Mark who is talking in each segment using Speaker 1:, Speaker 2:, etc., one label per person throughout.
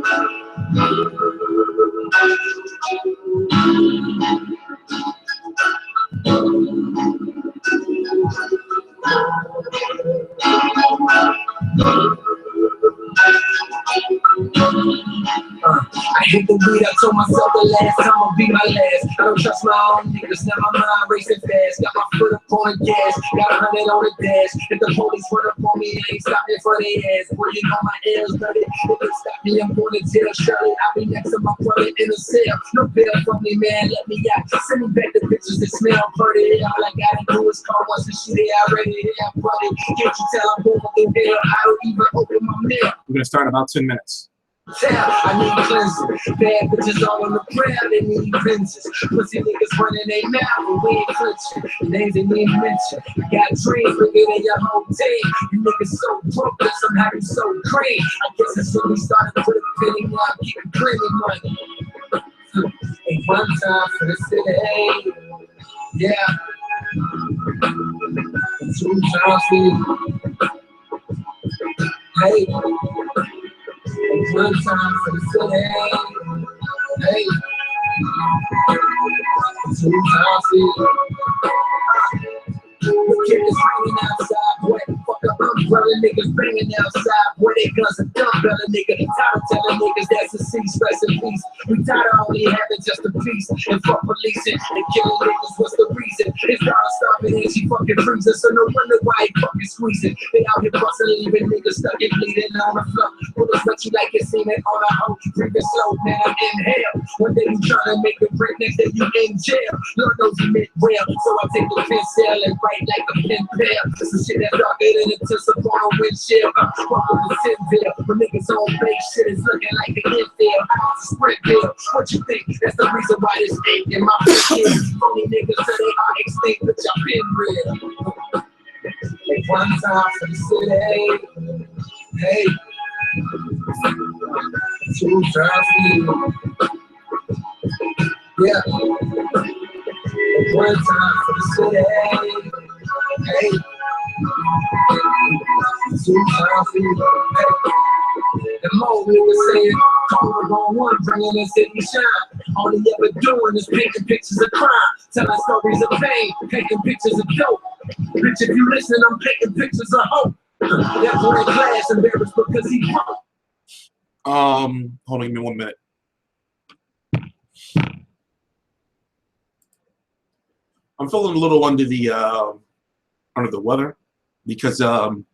Speaker 1: I hate the weed, I told myself the last time will be my last. I don't trust my own niggas, now my mind racing fast. Got my foot up on the gas, got 100 on the dash. If the police run up on me, I ain't stopping for their ass. Where you know my ears dirty, if they stop me, I'm going to jail. Surely I'll be next to my brother in a cell. No bail from me, man, let me out. Send me back the pictures that smell pretty. All I gotta do is call once and shit, they already there, buddy. Can't you tell I'm going through hell? I don't even open my mail.
Speaker 2: We're gonna start in about 10 minutes.
Speaker 1: I need cleansing. Bad bitches all on the crowd, they need vengeance. Pussy niggas running their mouth, but we ain't flinching. The names they need mention. I got dreams bigger than your whole team. You niggas so broke, that somehow you so green. I guess it's when we started putting penny, now I'm keeping plenty money. Ain't one time for the city, yeah. And 2 times for you. Hey. One time for the city, hey. 2 times for you. The kid is raining outside, boy. Fuck up umbrella niggas banging outside, boy. They guns and dumbbella nigga. Tired of telling niggas that's a cease, rest in peace. We tired of only having just a piece. And fuck policing and killing niggas, what's the reason? It's not stopping and she fucking freezing, so no wonder why he fucking squeezing. They out here busting, leaving niggas stuck and bleeding on the floor. Bullets let you like it, seen it on a hoe. Breathing slow, man, I'm in hell. One day you trying to make a break, next day you in jail. Lord knows you meant well, so I take the pencil and write like a pen pal. Some shit that's darker than a tinsel on a windshield. Welcome to Sinville, when niggas on base shit is looking like the infield. It's a sprint bill. What you think? That's the reason why this ain't in my picture. Only niggas say they are extinct, but y'all been real. Hey, one time for the city, hey. 2 times for you, yeah. One time for the city, hey. 2 times for you, hey. The more niggas saying, Cobra on one, bringing the city shine. All he ever doing is painting pictures of crime, telling stories of pain, painting pictures of dope. Bitch, if you listen, I'm painting pictures of hope. That's wearing glass embarrassed because he broke.
Speaker 2: Hold on, give me 1 minute. I'm feeling a little under the weather because the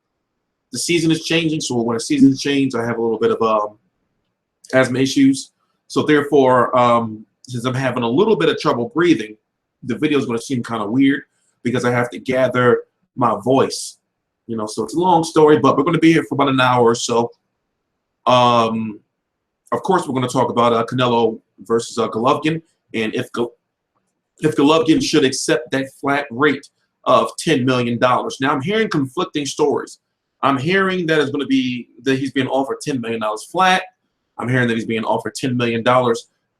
Speaker 2: season is changing. So when the season changes, I have a little bit of asthma issues. So therefore, since I'm having a little bit of trouble breathing, the video is going to seem kind of weird because I have to gather my voice. You know, so it's a long story, but we're going to be here for about an hour or so. Of course, we're going to talk about Canelo versus Golovkin, and if Golovkin should accept that flat rate of $10 million. Now, I'm hearing conflicting stories. I'm hearing that it's going to be that he's being offered $10 million flat. I'm hearing that he's being offered $10 million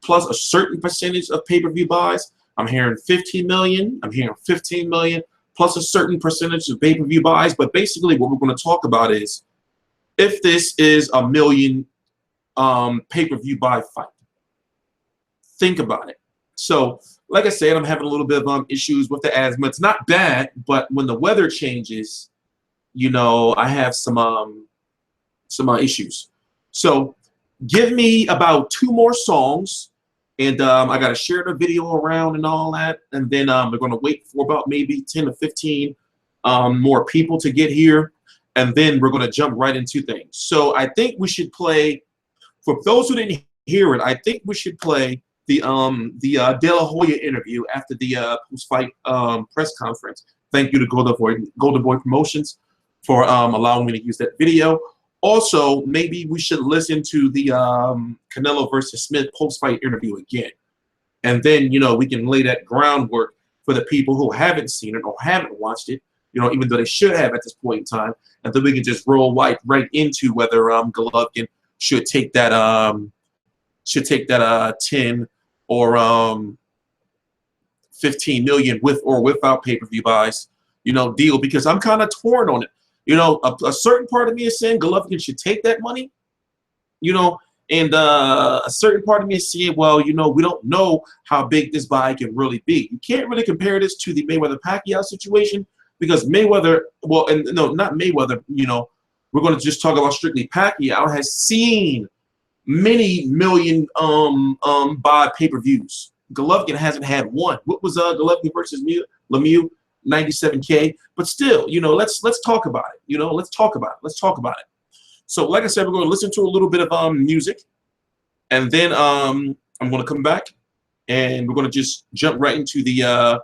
Speaker 2: plus a certain percentage of pay-per-view buys. I'm hearing $15 million. I'm hearing $15 million plus a certain percentage of pay-per-view buys. But basically, what we're going to talk about is if this is a $1 million pay-per-view buy fight. Think about it. So, like I said, I'm having a little bit of issues with the asthma. It's not bad, but when the weather changes, you know, I have some issues. So, give me about 2 more songs, and I got to share the video around and all that, and then we're going to wait for about maybe 10 to 15 more people to get here, and then we're going to jump right into things. So, I think we should play. For those who didn't hear it, I think we should play the De La Hoya interview after the post-fight press conference. Thank you to Golden Boy Promotions for allowing me to use that video. Also, maybe we should listen to the Canelo versus Smith post-fight interview again, and then we can lay that groundwork for the people who haven't seen it or haven't watched it. Even though they should have at this point in time, and then we can just roll right into whether Golovkin should take that 10 or 15 million with or without pay-per-view buys, deal, because I'm kind of torn on it. A certain part of me is saying Golovkin should take that money, And a certain part of me is saying, well, you know, we don't know how big this buy can really be. You can't really compare this to the Mayweather-Pacquiao situation because Mayweather, well, and no, not Mayweather, you know, we're going to just talk about strictly Pacquiao has seen many million buy pay-per-views. Golovkin hasn't had one. What was Golovkin versus Lemieux? 97K. But still, you know, let's talk about it. You know, let's talk about it. Let's talk about it. So, like I said, we're going to listen to a little bit of music, and then I'm going to come back, and we're going to just jump right into the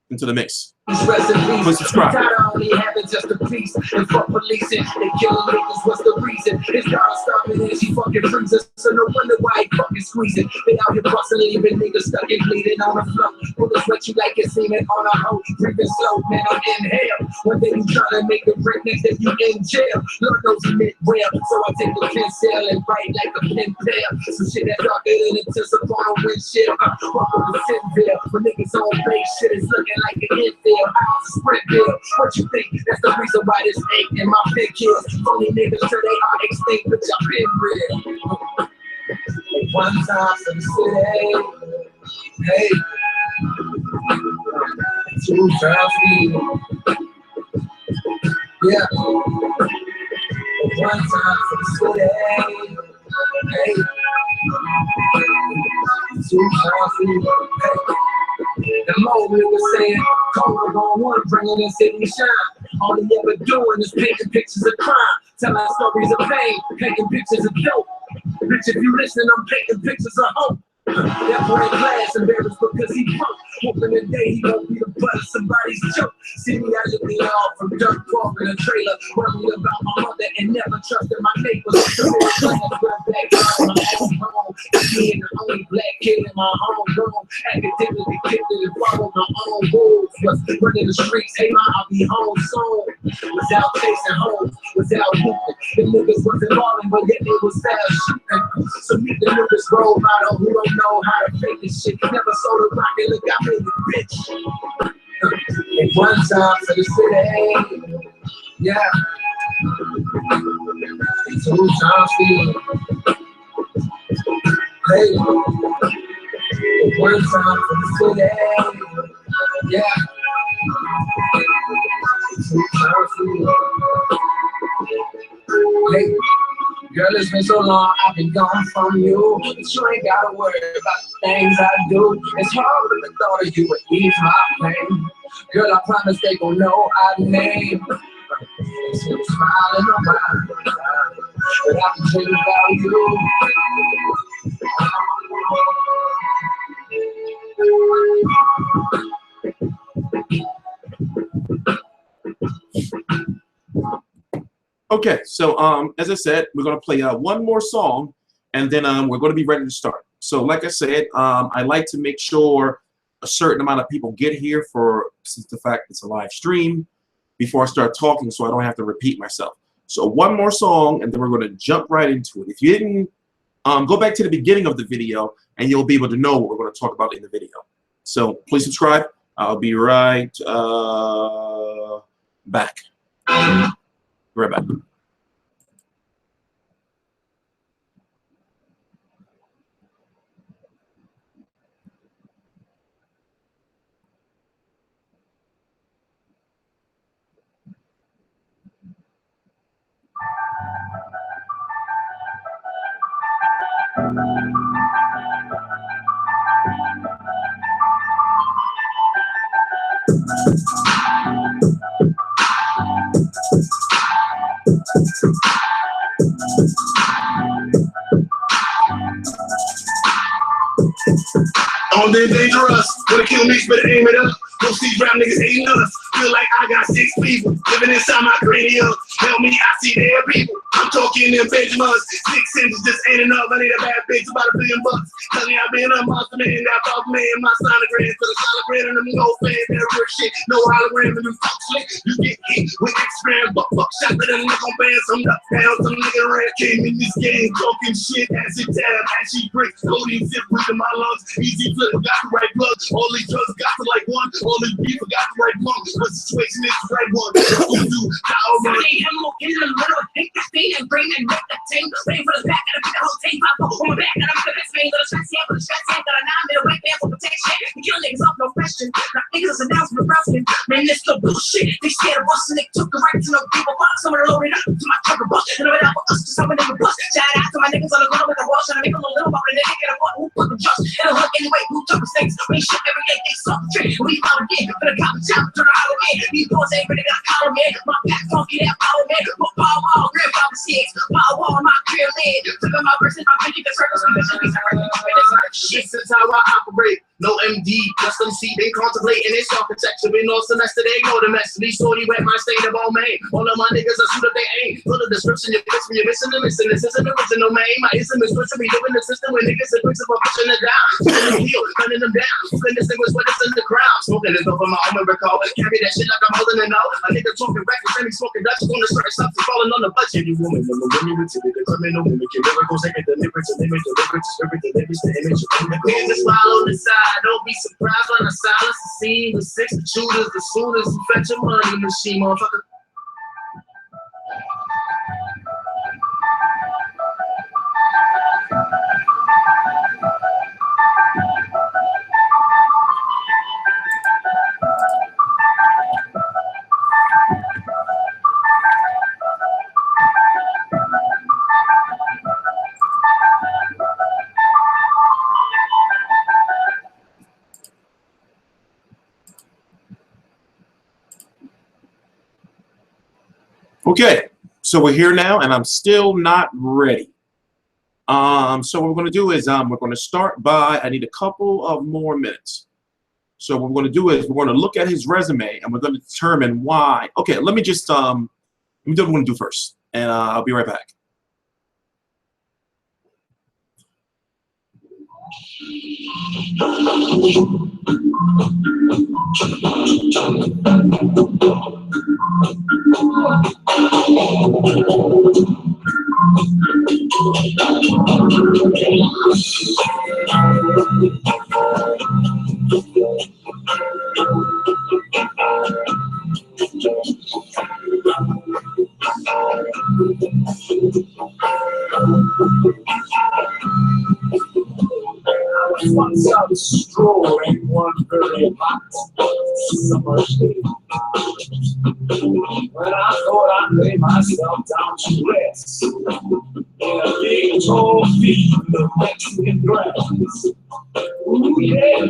Speaker 2: mix. Please subscribe.
Speaker 1: Only having just a piece and fuck policing and killing niggas. What's the reason? His daughter starving and she fucking freezes. So no wonder why he fucking squeezing. They out here busting, leaving niggas stuck and bleeding on the floor. Bullets wet you like it's semen on a hoe. Breathing slow, man, I'm in hell. One day you trying to make a break, next day you in jail. Lord knows he meant well, so I take the pencil and write like a pen pal. Some shit that darker than a tinsel on a windshield. Welcome to Sinville. When niggas on base, shit is looking like an infield. Sprint bill. What you think? That's the reason why this ain't in my big kills. Phony niggas till they are extinct, but y'all been real. One time for the city, hey. Two times for you. Yeah. One time for the city, hey. Two times for you, hey. The moment was saying, Cold on one, bringing in city shine. All he ever doing is painting pictures of crime, telling stories of pain, painting pictures of dope. Bitch, if you listen, I'm painting pictures of hope. That boy in class embarrassed because he broke. Hoping the day he won't be the butt of somebody's joke. See me out of the yard from dirt park in a trailer, worried about my mother and never trusted my neighbors. Being the only black kid in my homegrown, academically gifted and follow my own rules. Was running the streets, hey ma, I'll be home soon. Without chasing home, without hooping. The niggas wasn't balling, but yet they was fast shooting. So meet the niggas role model who don't know how to fake this shit. Never sold a rocket, look, I made it, bitch. And one time for the city, yeah. Two times for you. Hey. One time for the city, yeah. Two times for you. Hey. Girl, it's been so long, I've been gone from you. But you ain't gotta worry about the things I do. It's hard with the thought of you would ease my pain. Girl, I promise they gon' know our name. Still smiling on my eyes, but I can tell you about you.
Speaker 2: Okay, so as I said, we're gonna play one more song, and then we're gonna be ready to start. So, like I said, I like to make sure a certain amount of people get here since the fact it's a live stream before I start talking, so I don't have to repeat myself. So, one more song, and then we're gonna jump right into it. If you didn't go back to the beginning of the video, and you'll be able to know what we're gonna talk about in the video. So, please subscribe. I'll be right back. Right back.
Speaker 1: On the dangerous, wanna kill me, better aim it up. Most these rap niggas hating us. Feel like I got 6 people living inside my cranium. Tell me I see their people. I'm talking in Benjamins. 6 inches just ain't enough. I need a bad bitch about $1 billion. Tell me I've been a monster man. That off man. My sonogram for the sonogram and them no fan. That real shit. No hologram and them fuck shit. You get hit with X-ram. Fuck shot to the nigga on band. Some up down. Some nigga ran. Came in this game talking shit. Acid tab. Ashy bricks. Loading zip with my lungs. Easy flip. Got the right blood. All these drugs got to like one. All this beef, I got the right one. What situation is the right one? What you do? How am I? I'm in the middle, take this thing and bring that back that team. Waiting for the back and the whole team. Pop up on my back and I'm the best man. Got a stress, yeah, but the stress, yeah, got a 9-minute man for protection. You kill niggas off, no question. Now niggas announced for Brownskin. Man, this the bullshit. They scared of us and they took the right to no people. Some of the loaded up to my trucker bus. And I went out for us to some of them bus. Shout out to my niggas on the ground with the wall. Trying to make them a little bit of a nigga. Get a who put the trust. And a hook anyway, who took mistakes. We shit every day, they suck trick. We out again. For the cop job, turn out again. These boys ain't ready to collar man. My pack funky, that power man. My power wall, grip out the six. Power wall, my career lid. Took on my verse and my pinky, the circles. Shit, this is how I operate. No MD, just MC, they contemplating their self-protection. Been all semester, they ignore the mess. These shorty wet my state of all May. All of my niggas are shoot up they aim. Put a description, you fix me, you're missing the missing. This isn't original, man. My ism is switching me, living the system where niggas are quick for pushing it down. Pushing them heel, cutting them down. Cooking this thing with sweat in the ground. Smoking this over my own recall. Carry that shit like I'm holding it out. A nigga talking records, semi smoking Dutch, on the certain substance, falling on the budget. You woman, the women with the criminal, mimic your miracles, take it, deliver to limit, deliver to spirit, delivers the image. The smile on the side, don't be surprised. On the silence, the scene, the six shooters, the sooners who fetch your money machine, motherfucker.
Speaker 2: Okay, so we're here now, and I'm still not ready. So what we're going to do is we're going to start by, I need a couple of more minutes. So what we're going to do is we're going to look at his resume, and we're going to determine why. Okay, let me just, let me do what I'm going to do first, and I'll be right back.
Speaker 1: Once I was strolling one very hot summer day, when I thought I'd lay myself down to rest in a big tall field of Mexican grass. Ooh, yeah.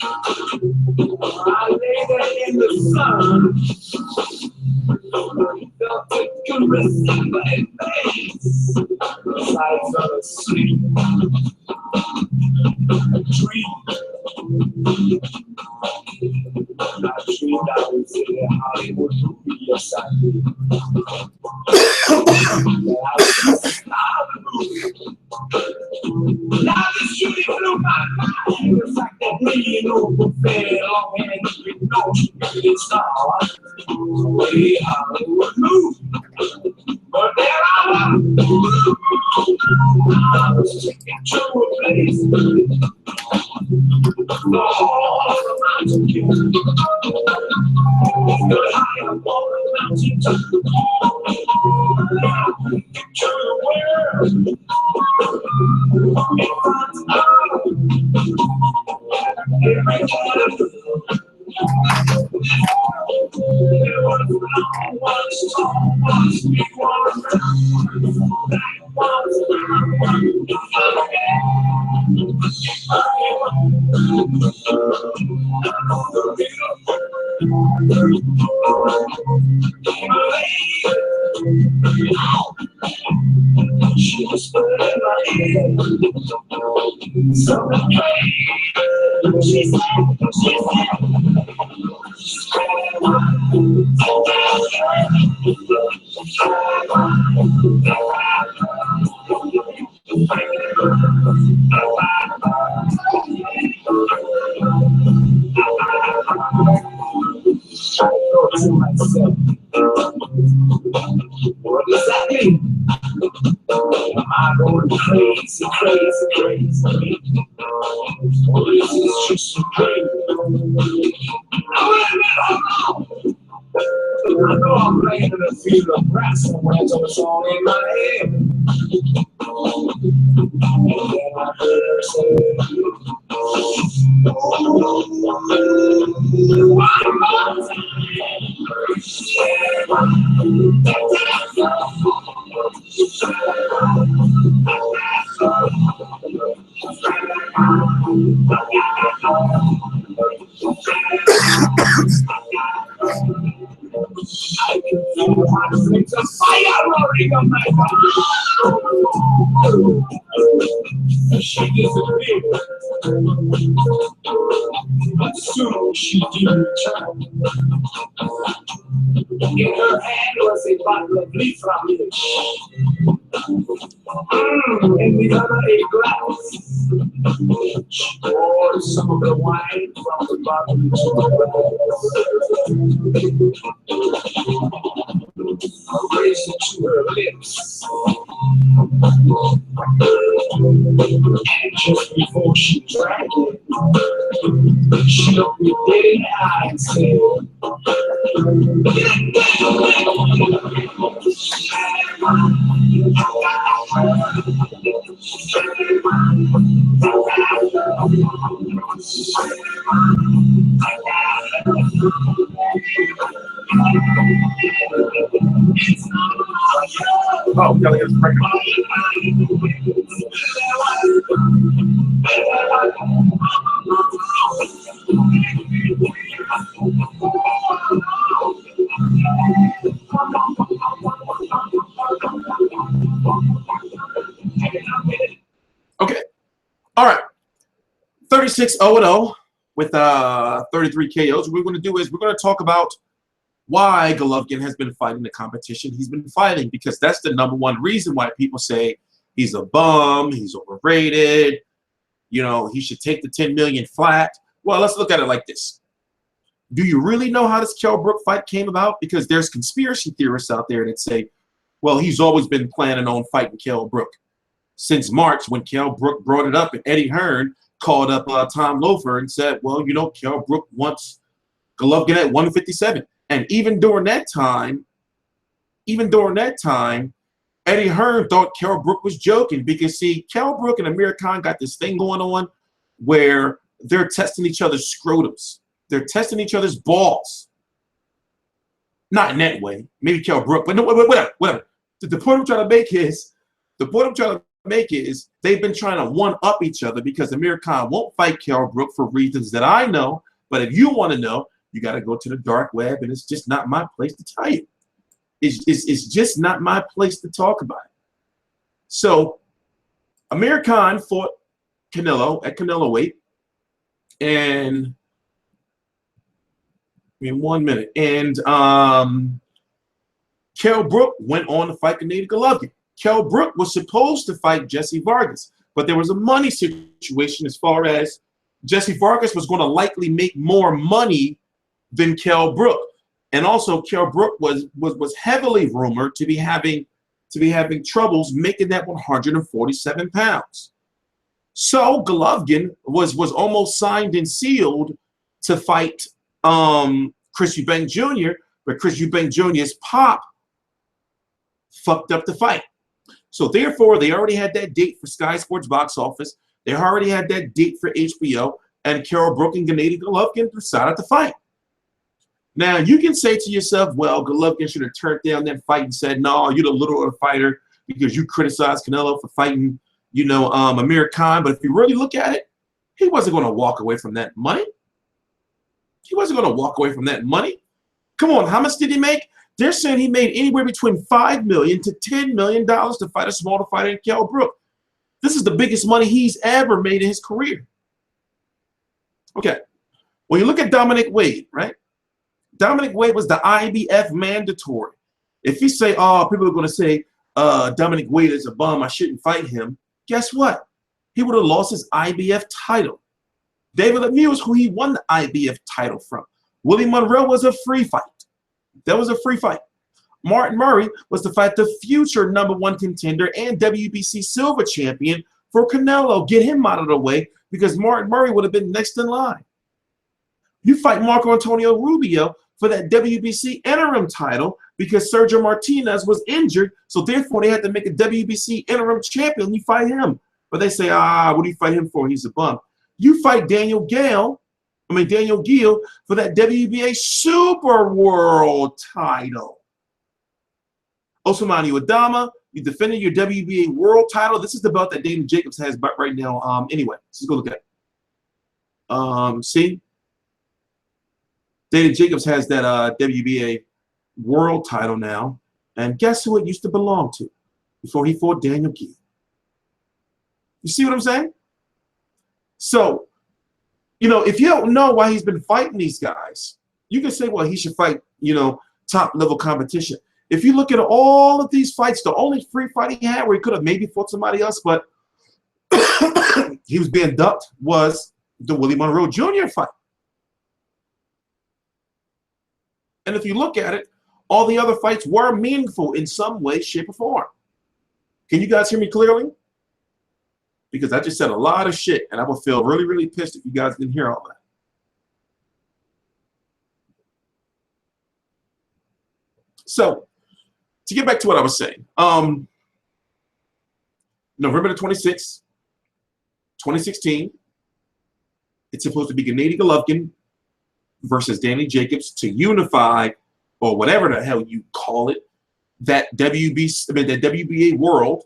Speaker 1: I lay there in the sun, felt it caressing my face as I fell asleep. A dream. I dreamed I was in a Hollywood movie, yes I did. I was a star of the movie. Now this shooting blew my mind. It's like that million over fair, long hand you know you can get started. Way Hollywood movie. But there I was taken to a place. All around you. Stood high up on the mountain top. Picture the world. In front of everyone. There was no one, so much before. That was she whispered in my ear, something crazy. She said, I thought to myself, what does that mean? Am I going crazy, crazy, crazy? Or is this just a dream? I know I'm playing in a field of grass somewhere, so it's all in my head. And then I heard her say, one more time. I can feel the hot flames of fire roaring on my body. She disappeared, but soon she did return. In her hand was a bottle of leaf from it. In the other a glass. She poured some of the wine from the bottle into the glass. Raised it to her lips. And just before she drank it, she looked me dead in the eye and said,
Speaker 2: Oh, Kelly is pregnant. Okay. All right. 36-0-0 with 33 KOs. What we're going to do is we're going to talk about why Golovkin has been fighting the competition he's been fighting, because that's the #1 reason why people say he's a bum, he's overrated, you know, he should take the 10 million flat. Well, let's look at it like this. Do you really know how this Kell Brook fight came about? Because there's conspiracy theorists out there that say, well, he's always been planning on fighting Kell Brook since March, when Kell Brook brought it up, and Eddie Hearn called up Tom Loeffler and said, well, you know, Kell Brook wants Golovkin at 157. And even during that time, Eddie Hearn thought Kell Brook was joking, because, see, Kell Brook and Amir Khan got this thing going on where they're testing each other's scrotums. They're testing each other's balls. Not in that way. Maybe Kell Brook, but no, whatever. The point I'm trying to make is they've been trying to one-up each other, because Amir Khan won't fight Kell Brook for reasons that I know. But if you want to know, you got to go to the dark web, and it's just not my place to tell you. It's just not my place to talk about it. So Amir Khan fought Canelo at Canelo weight, and in 1 minute, and Kell Brook went on to fight Gennady Golovkin. Kell Brook was supposed to fight Jesse Vargas, but there was a money situation as far as Jesse Vargas was going to likely make more money than Kell Brook. And also Kell Brook was heavily rumored to be having troubles making that 147 pounds. So Golovkin was almost signed and sealed to fight Chris Eubank Jr., but Chris Eubank Jr.'s pop fucked up the fight. So therefore, they already had that date for Sky Sports box office. They already had that date for HBO, and Kell Brook and Gennady Golovkin decided to fight. Now, you can say to yourself, well, Golovkin should have turned down that fight and said, no, you're the littler fighter because you criticized Canelo for fighting, you know, Amir Khan. But if you really look at it, he wasn't going to walk away from that money. He wasn't going to walk away from that money. Come on, how much did he make? They're saying he made anywhere between $5 million to $10 million to fight a smaller fighter in Kell Brook. This is the biggest money he's ever made in his career. Okay, when you look at Dominic Wade, right? Dominic Wade was the IBF mandatory. If you say, oh, people are going to say Dominic Wade is a bum, I shouldn't fight him, guess what? He would have lost his IBF title. David Lemieux was who he won the IBF title from. Willie Monroe was a free fight. That was a free fight. Martin Murray was to fight the future #1 contender and WBC silver champion for Canelo. Get him out of the way, because Martin Murray would have been next in line. You fight Marco Antonio Rubio for that WBC interim title because Sergio Martinez was injured, so therefore they had to make a WBC interim champion. You fight him. But they say, what do you fight him for? He's a bum. You fight Daniel Geale for that WBA Super World title. Ousmane Adama, you defended your WBA World title. This is the belt that Daniel Jacobs has right now. Anyway, let's go look at it. See? Daniel Jacobs has that WBA World title now. And guess who it used to belong to before he fought Daniel Geale? You see what I'm saying? So, you know, if you don't know why he's been fighting these guys, you can say, well, he should fight, you know, top-level competition. If you look at all of these fights, the only free fight he had where he could have maybe fought somebody else, but he was being ducked, was the Willie Monroe Jr. fight. And if you look at it, all the other fights were meaningful in some way, shape, or form. Can you guys hear me clearly? Because I just said a lot of shit, and I would feel really, really pissed if you guys didn't hear all that. So, to get back to what I was saying, November the 26th, 2016, it's supposed to be Gennady Golovkin versus Danny Jacobs to unify, or whatever the hell you call it, that that WBA World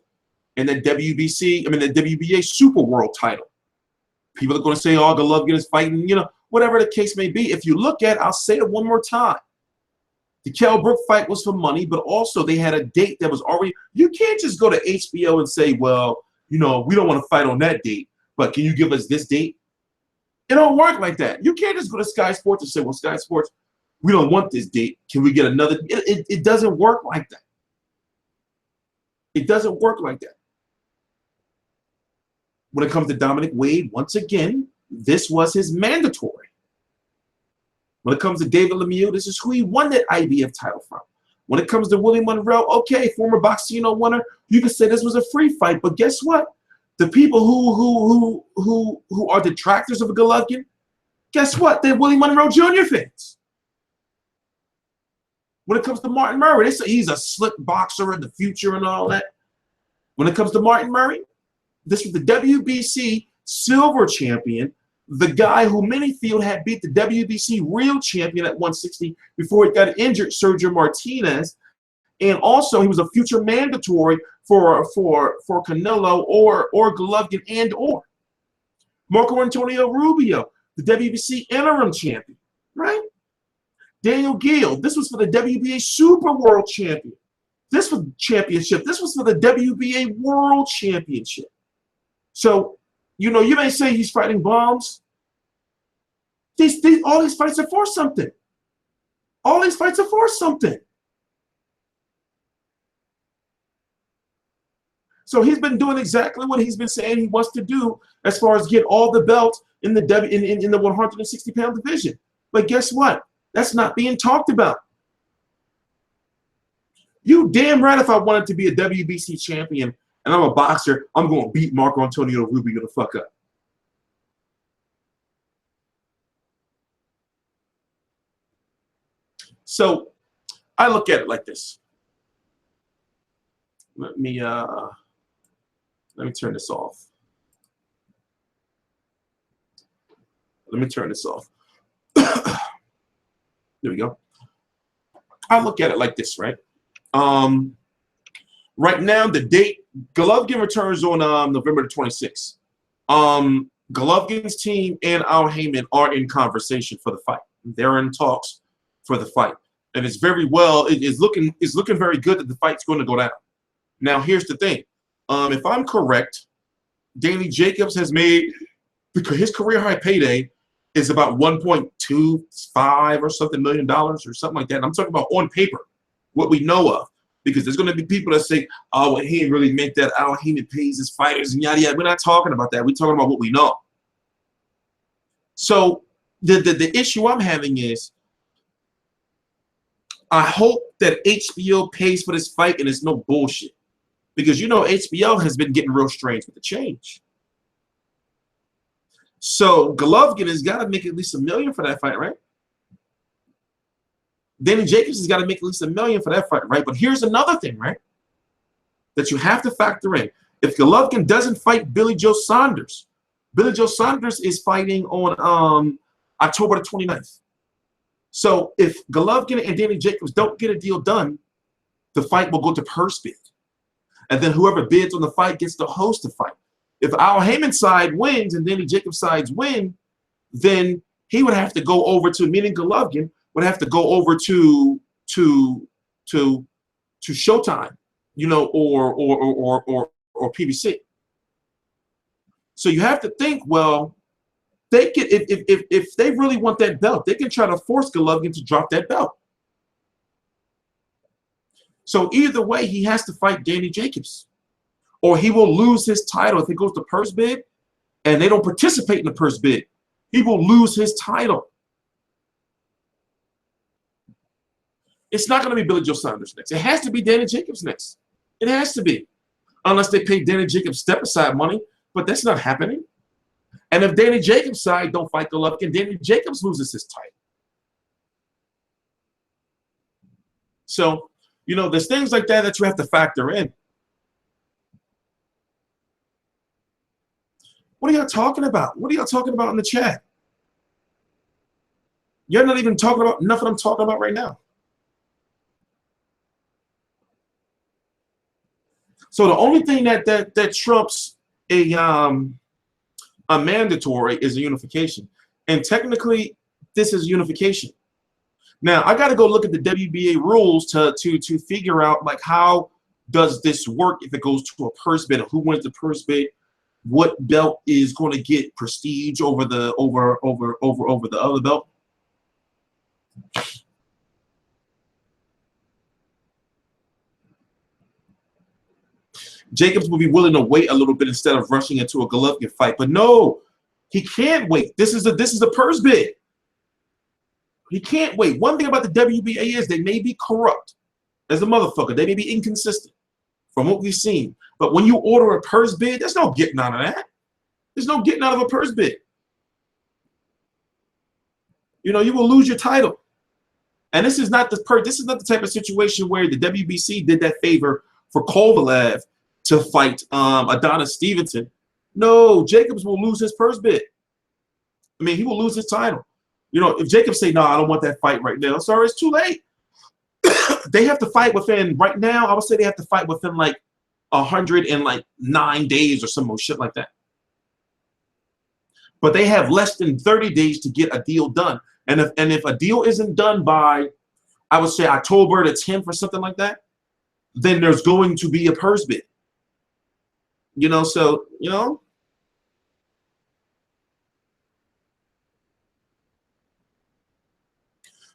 Speaker 2: and the WBA Super World title. People are going to say, oh, Golovkin is fighting, you know, whatever the case may be. If you look at, I'll say it one more time. The Kell Brook fight was for money, but also they had a date that was already, you can't just go to HBO and say, well, you know, we don't want to fight on that date, but can you give us this date? It don't work like that. You can't just go to Sky Sports and say, well, Sky Sports, we don't want this date. Can we get another? It doesn't work like that. It doesn't work like that. When it comes to Dominic Wade, once again, this was his mandatory. When it comes to David Lemieux, this is who he won that IBF title from. When it comes to Willie Monroe, okay, former Boxino winner, you could say this was a free fight, but guess what? The people who are detractors of Golovkin, guess what? They're Willie Monroe Jr. fans. When it comes to Martin Murray, they say he's a slick boxer in the future and all that. When it comes to Martin Murray, this was the WBC silver champion, the guy who many feel had beat the WBC real champion at 160 before he got injured, Sergio Martinez. And also he was a future mandatory for Canelo or Golovkin and or Marco Antonio Rubio, the WBC interim champion, right? Daniel Geale, this was for the WBA Super World Champion. This was championship. This was for the WBA World Championship. So, you know, you may say he's fighting bombs. All these fights are for something. All these fights are for something. So he's been doing exactly what he's been saying he wants to do as far as get all the belts in the 160-pound division. But guess what? That's not being talked about. You damn right if I wanted to be a WBC champion and I'm a boxer, I'm going to beat Marco Antonio Rubio the fuck up. So I look at it like this. Let me turn this off. Let me turn this off. There we go. I look at it like this, right? Right now, the date, Golovkin returns on November the 26th. Golovkin's team and Al Heyman are in conversation for the fight. They're in talks for the fight. And it's very well, it's looking very good that the fight's going to go down. Now, here's the thing. If I'm correct, Danny Jacobs has made, because his career high payday is about $1.25 or something million or something like that. And I'm talking about on paper, what we know of. Because there's going to be people that say, oh, well, he didn't really make that out. He pays his fighters and yada, yada. We're not talking about that. We're talking about what we know. So the issue I'm having is I hope that HBO pays for this fight and it's no bullshit. Because, you know, HBO has been getting real strange with the change. So Golovkin has got to make at least $1 million for that fight, right? Danny Jacobs has got to make at least $1 million for that fight, right? But here's another thing, right, that you have to factor in. If Golovkin doesn't fight Billy Joe Saunders is fighting on October the 29th. So if Golovkin and Danny Jacobs don't get a deal done, the fight will go to purse bid. And then whoever bids on the fight gets to host the fight. If Al Heyman's side wins and Danny Jacobs' sides win, then he would have to go over to, meaning Golovkin would have to go over to Showtime, you know, or PBC. So you have to think, well, they can, if they really want that belt, they can try to force Golovkin to drop that belt. So either way, he has to fight Danny Jacobs, or he will lose his title if it goes to purse bid and they don't participate in the purse bid. He will lose his title. It's not going to be Billy Joe Saunders next. It has to be Danny Jacobs next. It has to be, unless they pay Danny Jacobs step aside money, but that's not happening. And if Danny Jacobs' side don't fight Golovkin, Danny Jacobs loses his title. So, you know, there's things like that that you have to factor in. What are y'all talking about? What are y'all talking about in the chat? You're not even talking about nothing I'm talking about right now. So the only thing that trumps a mandatory is a unification, and technically this is unification. Now I got to go look at the WBA rules to figure out, like, how does this work if it goes to a purse bid, who wins the purse bid, what belt is going to get prestige over the other belt. Jacobs will be willing to wait a little bit instead of rushing into a Golovkin fight, but no, he can't wait. This is a purse bid. He can't wait. One thing about the WBA is they may be corrupt as a motherfucker. They may be inconsistent from what we've seen. But when you order a purse bid, there's no getting out of that. There's no getting out of a purse bid. You know, you will lose your title. And this is not the type of situation where the WBC did that favor for Kovalev to fight Adonis Stevenson. No, Jacobs will lose his purse bid. I mean, he will lose his title. You know, if Jacobs say, no, I don't want that fight right now, sorry, it's too late. They have to fight within, right now, I would say they have to fight within like 109 days or some shit like that. But they have less than 30 days to get a deal done. And if a deal isn't done by, I would say, October the 10th or something like that, then there's going to be a purse bid. You know, so, you know.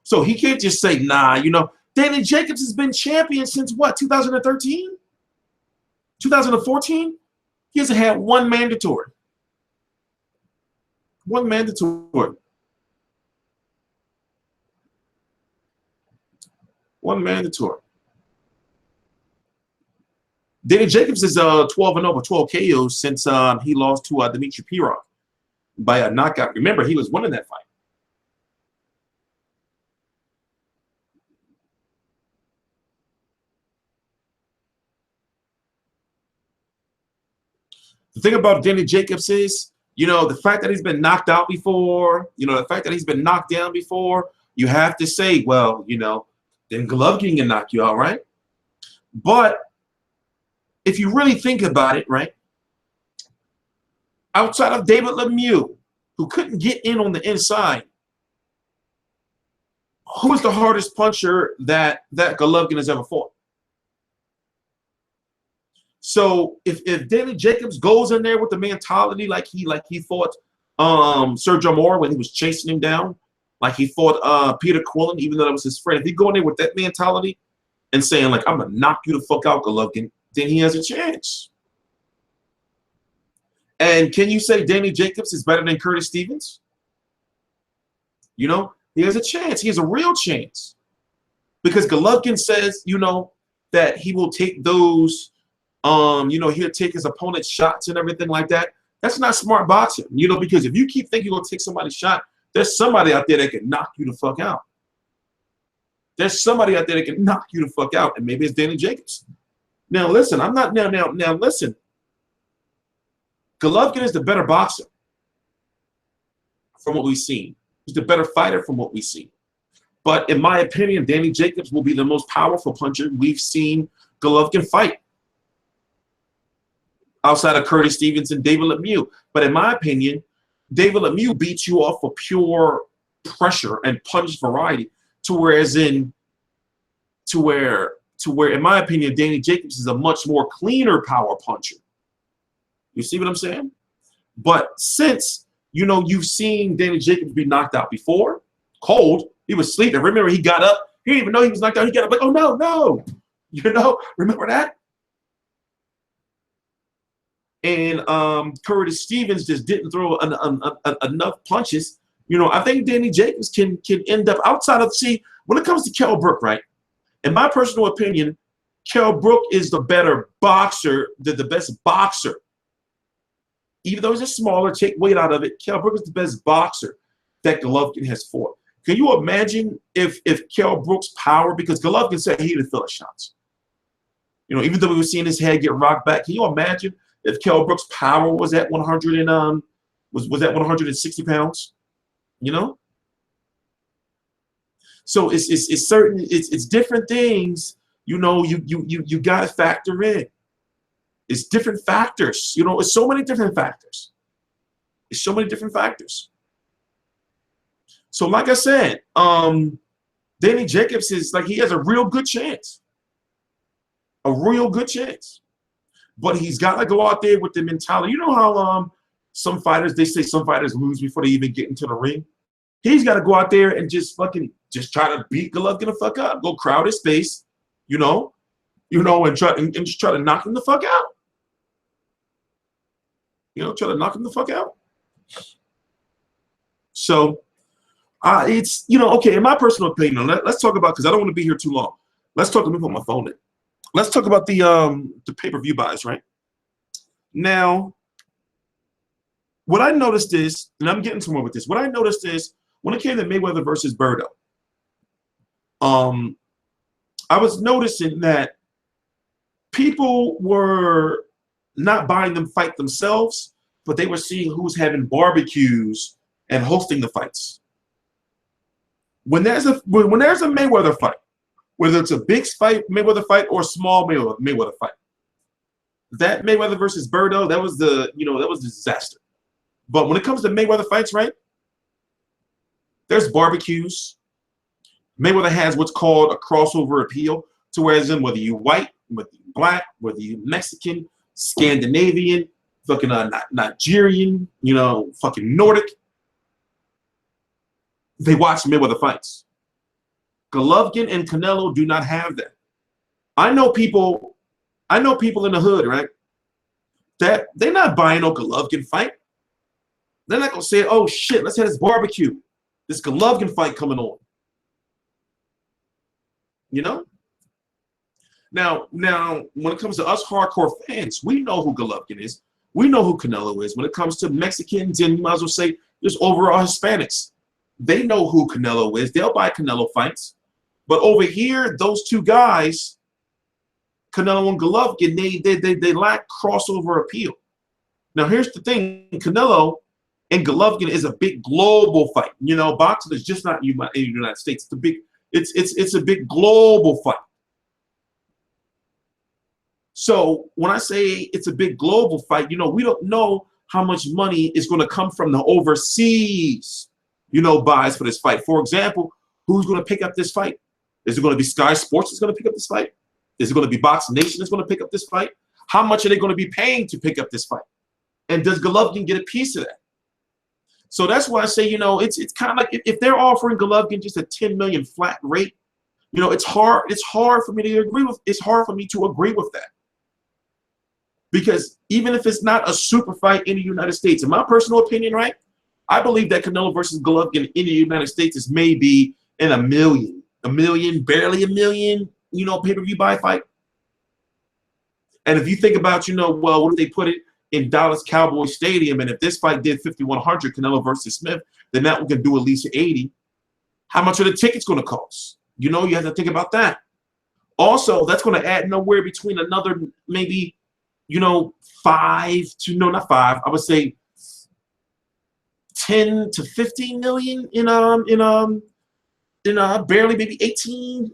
Speaker 2: So he can't just say, nah, you know. Danny Jacobs has been champion since what, 2013? 2014? He hasn't had one mandatory. One mandatory. One mandatory. Danny Jacobs is 12-0 12 KOs since he lost to Dmitry Pirog by a knockout. Remember, he was winning that fight. The thing about Danny Jacobs is, you know, the fact that he's been knocked out before, you know, the fact that he's been knocked down before, you have to say, well, you know, then Golovkin can knock you out, right? But if you really think about it, right, outside of David Lemieux, who couldn't get in on the inside, who is the hardest puncher that Golovkin has ever fought? So if Danny Jacobs goes in there with the mentality like he fought Sergio Mora when he was chasing him down, like he fought Peter Quillen, even though that was his friend, if he go in there with that mentality and saying, like, I'm gonna knock you the fuck out, Golovkin, then he has a chance. And can you say Danny Jacobs is better than Curtis Stevens? You know, he has a chance. He has a real chance. Because Golovkin says, you know, that he will take those, you know, he'll take his opponent's shots and everything like that. That's not smart boxing, you know, because if you keep thinking you're gonna take somebody's shot, there's somebody out there that can knock you the fuck out. There's somebody out there that can knock you the fuck out, and maybe it's Danny Jacobs. Now listen, I'm not now listen. Golovkin is the better boxer from what we've seen. He's the better fighter from what we've seen. But in my opinion, Danny Jacobs will be the most powerful puncher we've seen Golovkin fight, outside of Curtis Stevens and David Lemieux. But in my opinion, David Lemieux beats you off of pure pressure and punch variety, to where in my opinion, Danny Jacobs is a much more cleaner power puncher. You see what I'm saying? But since, you know, you've seen Danny Jacobs be knocked out before, cold, he was sleeping. Remember, he got up. He didn't even know he was knocked out. He got up like, oh, no, no. You know, remember that? And Curtis Stevens just didn't throw enough punches. You know, I think Danny Jacobs can end up outside of, see, when it comes to Kell Brook, right? In my personal opinion, Kell Brook is the better boxer, the best boxer. Even though he's a smaller, take weight out of it, Kell Brook is the best boxer that Golovkin has fought. Can you imagine if Kell Brook's power, because Golovkin said he didn't feel his shots. You know, even though we were seeing his head get rocked back, can you imagine if Kell Brook's power was at 100 and was at 160 pounds? You know? So it's certain, it's different things, you know, you gotta factor in. It's different factors, you know, it's so many different factors. It's so many different factors. So like I said, Danny Jacobs is like, he has a real good chance. A real good chance. But he's got to go out there with the mentality. You know how some fighters, they say some fighters lose before they even get into the ring? He's got to go out there and just just try to beat Golovkin the fuck up. Go crowd his space, you know, and just try to knock him the fuck out. You know, try to knock him the fuck out. So it's, you know, okay, in my personal opinion, let's talk about, because I don't want to be here too long. Let's talk, let me put my phone in. Let's talk about the pay-per-view buys, right? Now, what I noticed is, and I'm getting somewhere with this, what I noticed is when it came to Mayweather versus Berto, I was noticing that people were not buying them fight themselves, but they were seeing who's having barbecues and hosting the fights. When there's a Mayweather fight, whether it's a big fight, Mayweather fight, or a small Mayweather fight, that Mayweather versus Berto, that was the, you know, that was a disaster. But when it comes to Mayweather fights, right, there's barbecues. Mayweather has what's called a crossover appeal, to whereas in whether you white, whether you black, whether you Mexican, Scandinavian, fucking Nigerian, you know, fucking Nordic, they watch Mayweather fights. Golovkin and Canelo do not have that. I know people in the hood, right, that they're not buying no Golovkin fight. They're not gonna say, oh shit, let's have this barbecue, this Golovkin fight coming on. You know? Now, when it comes to us hardcore fans, we know who Golovkin is. We know who Canelo is. When it comes to Mexicans, and you might as well say just overall Hispanics, they know who Canelo is. They'll buy Canelo fights. But over here, those two guys, Canelo and Golovkin, they lack crossover appeal. Now, here's the thing. Canelo and Golovkin is a big global fight. You know, boxing is just not in the United States. It's a big global fight. So when I say it's a big global fight, you know, we don't know how much money is going to come from the overseas, you know, buys for this fight. For example, who's going to pick up this fight? Is it going to be Sky Sports that's going to pick up this fight? Is it going to be Box Nation that's going to pick up this fight? How much are they going to be paying to pick up this fight? And does Golovkin get a piece of that? So that's why I say, you know, it's kind of like if they're offering Golovkin just a 10 million flat rate, you know, it's hard for me to agree with. It's hard for me to agree with that. Because even if it's not a super fight in the United States, in my personal opinion, right, I believe that Canelo versus Golovkin in the United States is maybe in a million, barely a million, you know, pay-per-view buy fight. And if you think about, you know, well, what if they put it in Dallas Cowboys Stadium, and if this fight did 5,100, Canelo versus Smith, then that one can do at least 80. How much are the tickets going to cost? You know, you have to think about that. Also, that's going to add nowhere between another maybe, you know, 5 to, no, not 5, I would say 10 to 15 million in barely maybe 18,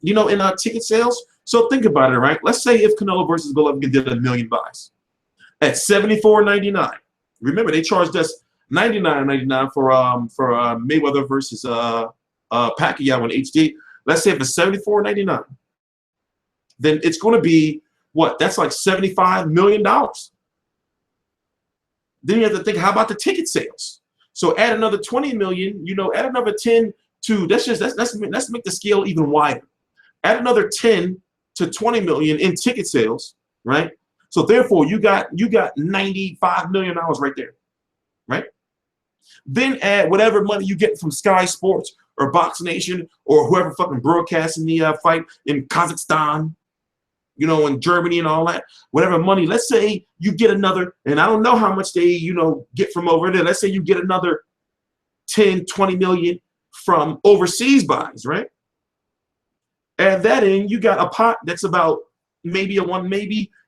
Speaker 2: you know, in ticket sales. So think about it, right? Let's say if Canelo versus Golovkin did 1 million buys at $74.99. Remember, they charged us $99.99 for Mayweather versus Pacquiao on HD. Let's say if it's $74.99, then it's going to be what? That's like $75 million. Then you have to think, how about the ticket sales? So add another 20 million, you know, add another 10 to, let's make the scale even wider. Add another 10 to 20 million in ticket sales, right? So therefore you got $95 million right there, right? Then add whatever money you get from Sky Sports or Box Nation or whoever fucking broadcasting the fight in Kazakhstan, you know, in Germany and all that, whatever money. Let's say you get another, and I don't know how much they, you know, get from over there. Let's say you get another 10, 20 million from overseas buys, right? Add that in, you got a pot that's about maybe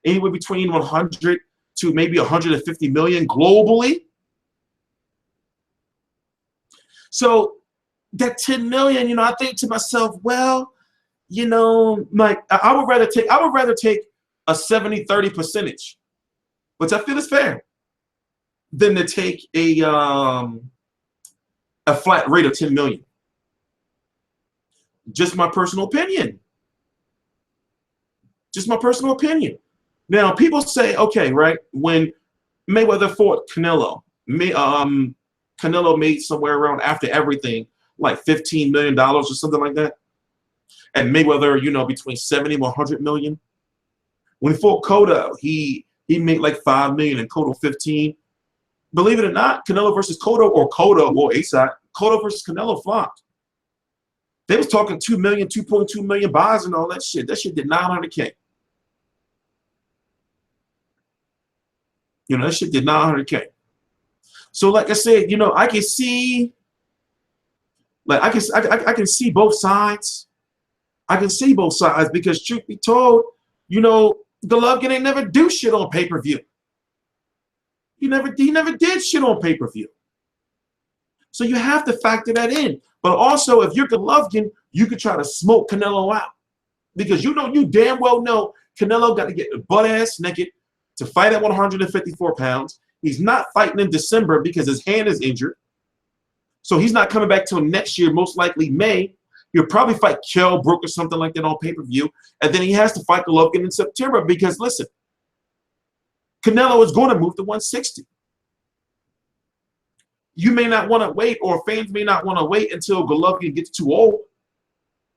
Speaker 2: anywhere between 100 to maybe 150 million globally. So that 10 million, you know, I think to myself, well, you know, like I would rather take a 70-30 percentage, which I feel is fair, than to take a flat rate of 10 million. Just my personal opinion. Just my personal opinion. Now, people say, okay, right, when Mayweather fought Canelo, Canelo made somewhere around, after everything, like $15 million or something like that. And Mayweather, you know, between 70 and 100 million. When he fought Cotto, he made like 5 million and Cotto 15. Believe it or not, Canelo versus Cotto or ASAP, Cotto versus Canelo flopped. They was talking 2 million, 2.2 million buys and all that shit. That shit did 900K. You know, that shit did 900K. So like I said, you know, I can see, like I can see both sides. I can see both sides because truth be told, you know, Golovkin ain't never do shit on pay-per-view. He never did shit on pay-per-view. So you have to factor that in. But also, if you're Golovkin, you could try to smoke Canelo out. Because you damn well know Canelo got to get butt-ass naked to fight at 154 pounds. He's not fighting in December because his hand is injured. So he's not coming back till next year, most likely May. He'll probably fight Kell Brook or something like that on pay-per-view. And then he has to fight Golovkin in September because, listen, Canelo is going to move to 160. You may not want to wait, or fans may not want to wait until Golovkin gets too old.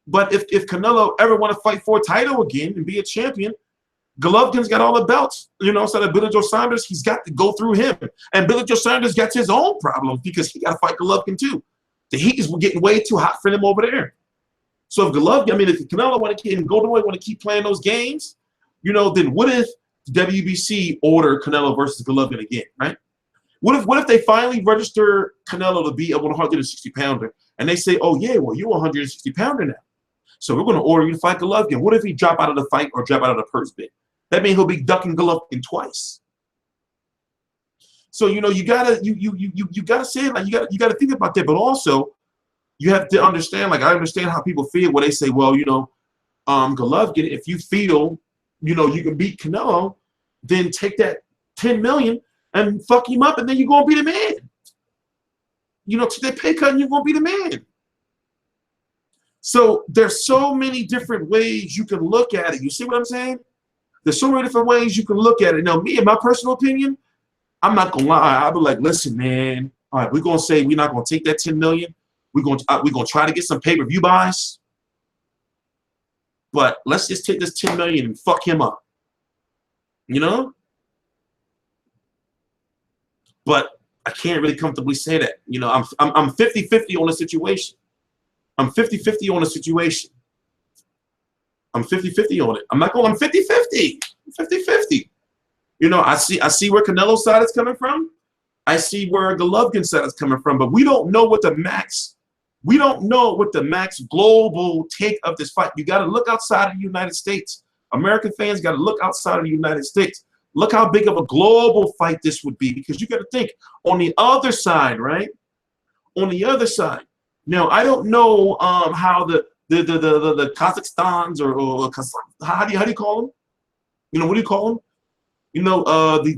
Speaker 2: But if Canelo ever want to fight for a title again and be a champion, Golovkin's got all the belts. You know, instead of Billy Joe Saunders, he's got to go through him. And Billy Joe Saunders got his own problems because he got to fight Golovkin too. The heat is getting way too hot for him over there. So if Golovkin, I mean, if Canelo want to keep, and Golden Boy want to keep playing those games, you know, then what if WBC order Canelo versus Golovkin again, right? What if they finally register Canelo to be a 160 pounder and they say, oh yeah, well you're a 160 pounder now, so we're going to order you to fight Golovkin. What if he drop out of the fight or drop out of the purse bid? That means he'll be ducking Golovkin twice. So you know you gotta say it, like you gotta think about that, but also you have to understand. Like I understand how people feel when they say, well, you know, Golovkin, if you feel, you know, you can beat Canelo, then take that 10 million and fuck him up, and then you're gonna be the man. You know, take that pay cut and you're gonna be the man. So there's so many different ways you can look at it. You see what I'm saying? There's so many different ways you can look at it. Now, me, in my personal opinion, I'm not gonna lie. I'll be like, listen, man. All right, we're gonna say we're not gonna take that 10 million. We're gonna try to get some pay-per-view buys, but let's just take this 10 million and fuck him up. You know? But I can't really comfortably say that. You know, I'm 50-50 on the situation. I'm 50-50 on the situation. I'm 50-50 on it. I'm 50-50. 50-50. You know, I see where Canelo's side is coming from. I see where Golovkin's side is coming from, but we don't know what the max global take of this fight. You got to look outside of the United States. American fans got to look outside of the United States. Look how big of a global fight this would be, because you got to think on the other side, right? On the other side. Now, I don't know how the Kazakhstans or how do you call them? You know, what do you call them? You know, the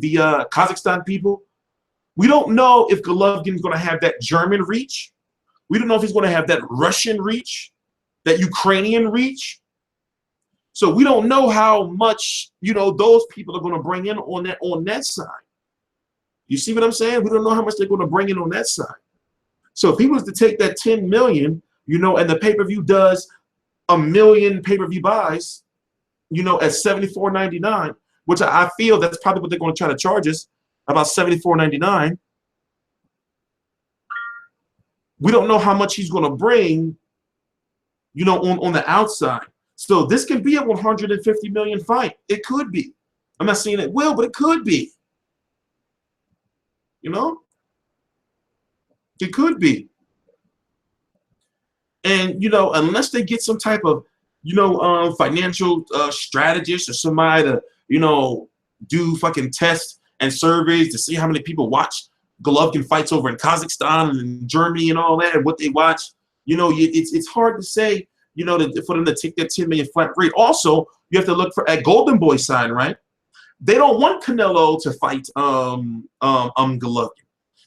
Speaker 2: Kazakhstan people. We don't know if Golovkin's going to have that German reach. We don't know if he's going to have that Russian reach, that Ukrainian reach. So we don't know how much, you know, those people are going to bring in on that side. You see what I'm saying? We don't know how much they're going to bring in on that side. So if he was to take that 10 million, you know, and the pay-per-view does 1 million pay-per-view buys, you know, at $74.99, which I feel that's probably what they're going to try to charge us, about $74.99. We don't know how much he's going to bring, you know, on the outside. So this can be a 150 million fight. It could be. I'm not saying it will, but it could be. You know? It could be. And, you know, unless they get some type of, you know, financial strategist or somebody to, you know, do fucking tests and surveys to see how many people watch Golovkin fights over in Kazakhstan and Germany and all that, and what they watch, you know, it's hard to say, you know, for them to take that 10 million flat rate. Also, you have to look at Golden Boy side, right? They don't want Canelo to fight Golovkin.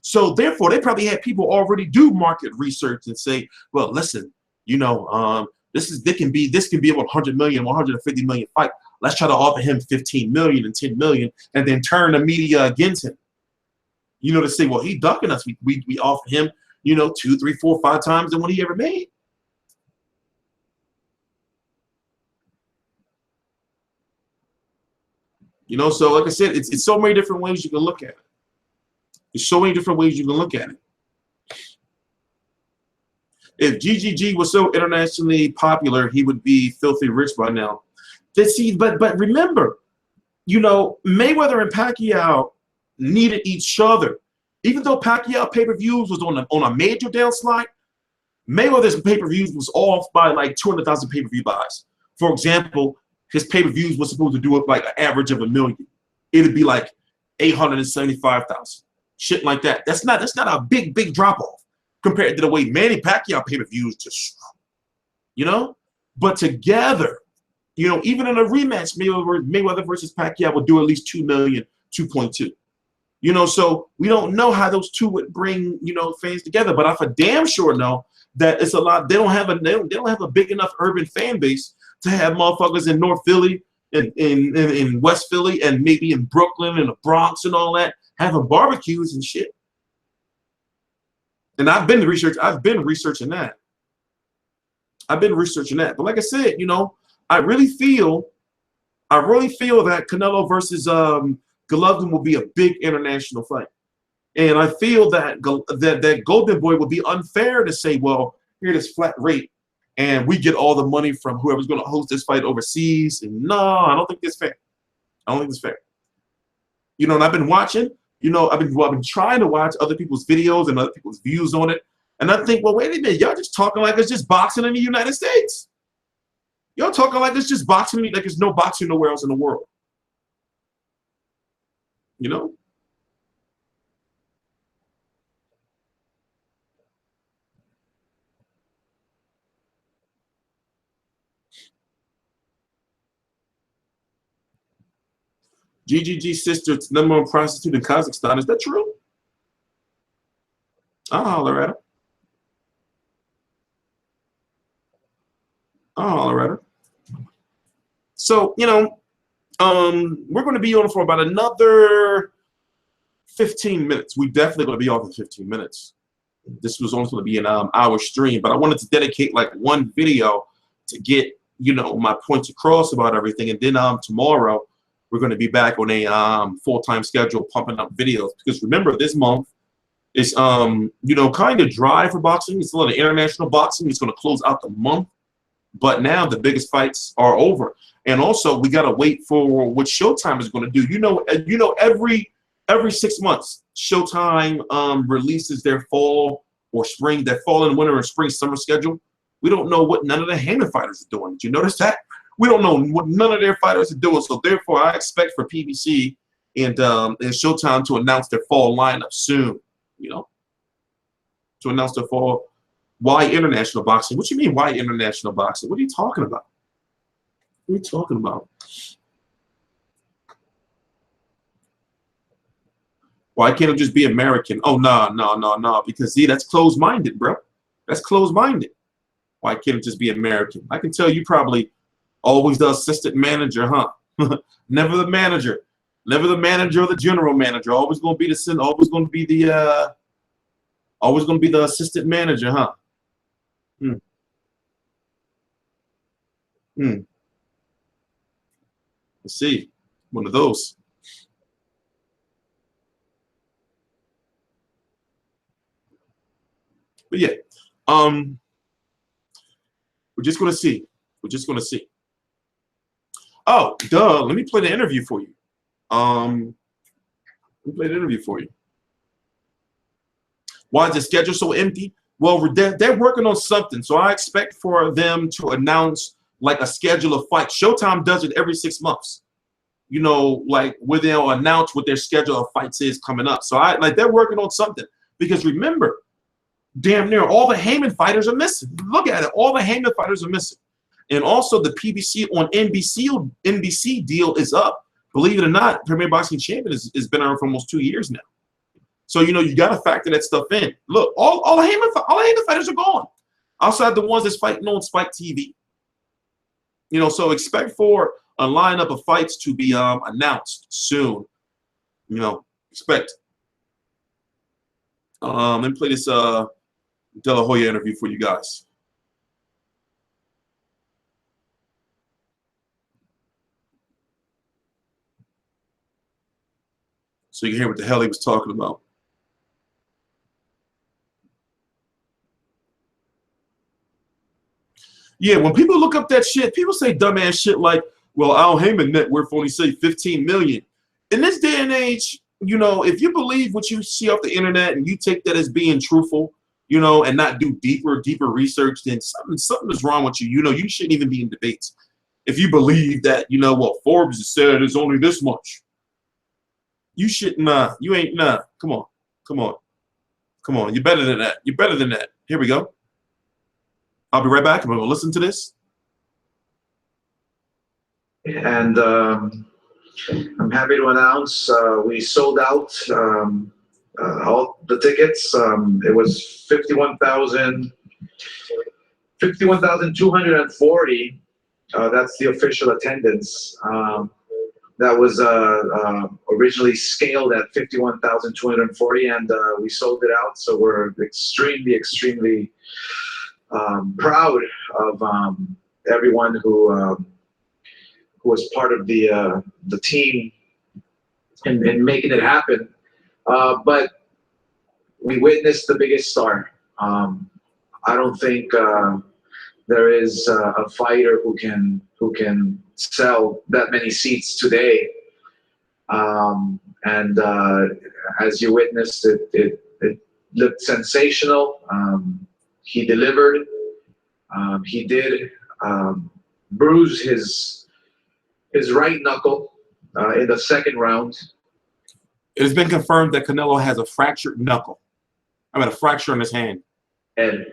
Speaker 2: So therefore, they probably had people already do market research and say, well, listen, you know, this can be a 100 million, 150 million fight. Let's try to offer him 15 million and 10 million, and then turn the media against him. You know, to say, well, he ducking us. We offer him, you know, 2, 3, 4, 5 times than what he ever made. You know, so like I said, it's so many different ways you can look at it. There's so many different ways you can look at it. If GGG was so internationally popular, he would be filthy rich by now. But remember, you know, Mayweather and Pacquiao needed each other. Even though Pacquiao pay-per-views was on a major downslide, Mayweather's pay-per-views was off by like 200,000 pay-per-view buys. For example, his pay-per-views was supposed to do it like an average of 1 million. It'd be like 875,000. Shit like that. That's not a big drop-off compared to the way Manny Pacquiao pay-per-views just, you know? But together, you know, even in a rematch, Mayweather versus Pacquiao would do at least 2 million, 2.2. You know, so we don't know how those two would bring, you know, fans together. But I for damn sure know that it's a lot. They don't have a big enough urban fan base to have motherfuckers in North Philly and in West Philly and maybe in Brooklyn and the Bronx and all that having barbecues and shit. And I've been researching that. But like I said, you know, I really feel that Canelo versus Golovkin will be a big international fight. And I feel that that Golden Boy would be unfair to say, well, here's this flat rate, and we get all the money from whoever's going to host this fight overseas. And no, I don't think that's fair. You know, and I've been watching. You know, I've been trying to watch other people's videos and other people's views on it, and I think, well, wait a minute, y'all just talking like it's just boxing in the United States. Y'all talking like it's just boxing, like there's no boxing nowhere else in the world. You know? GGG's sister's #1 prostitute in Kazakhstan. Is that true? I'll holler at her. So, you know, we're going to be on for about another 15 minutes. We definitely going to be on for 15 minutes. This was only going to be an hour stream, but I wanted to dedicate like one video to get, you know, my points across about everything. And then tomorrow we're going to be back on a full-time schedule pumping up videos, because remember, this month is you know, kind of dry for boxing. It's a lot of international boxing. It's going to close out the month. But now the biggest fights are over, and also we gotta wait for what Showtime is going to do. You know, every 6 months, Showtime releases their fall or spring, their fall and winter and spring summer schedule. We don't know what none of the Heyman fighters are doing. Did you notice that? We don't know what none of their fighters are doing. So therefore, I expect for PBC and Showtime to announce their fall lineup soon. You know, to announce their fall. Why international boxing? What you mean, why international boxing? What are you talking about? What are you talking about? Why can't it just be American? Oh, no. Because, see, that's closed-minded, bro. That's closed-minded. Why can't it just be American? I can tell you probably always the assistant manager, huh? Never the manager. Never the manager or the general manager. Always going to be the always going to be the assistant manager, huh? Let's see. One of those. But yeah, we're just gonna see. We're just gonna see. Oh, duh! Let me play the interview for you. Let me play the interview for you. Why is the schedule so empty? Well, they're working on something, so I expect for them to announce like a schedule of fights. Showtime does it every 6 months. You know, like where they'll announce what their schedule of fights is coming up. So they're working on something, because remember, damn near all the Heyman fighters are missing. Look at it. All the Heyman fighters are missing. And also the PBC on NBC deal is up. Believe it or not, Premier Boxing Champion has been around for almost 2 years now. So, you know, you got to factor that stuff in. Look, all the Heyman fighters are gone, outside the ones that's fighting on Spike TV. You know, so expect for a lineup of fights to be announced soon. You know, expect. Let me play this De La Hoya interview for you guys. So you can hear what the hell he was talking about. Yeah, when people look up that shit, people say dumbass shit like, well, Al Heyman net worth only say 15 million. In this day and age, you know, if you believe what you see off the internet and you take that as being truthful, you know, and not do deeper research, then something is wrong with you. You know, you shouldn't even be in debates. If you believe that, you know, well, Forbes said it's only this much, you shouldn't. You ain't. Come on. You're better than that. You're better than that. Here we go. I'll be right back. I'm going to listen to this.
Speaker 3: And I'm happy to announce we sold out all the tickets. It was 51,240. That's the official attendance. That was originally scaled at 51,240, and we sold it out. So we're extremely proud of everyone who was part of the team in making it happen. But we witnessed the biggest star. I don't think there is a fighter who can sell that many seats today. And as you witnessed, it looked sensational. He delivered. He did bruise his right knuckle in the second round.
Speaker 2: It has been confirmed that Canelo has a fractured knuckle. I mean, a fracture in his hand.
Speaker 3: And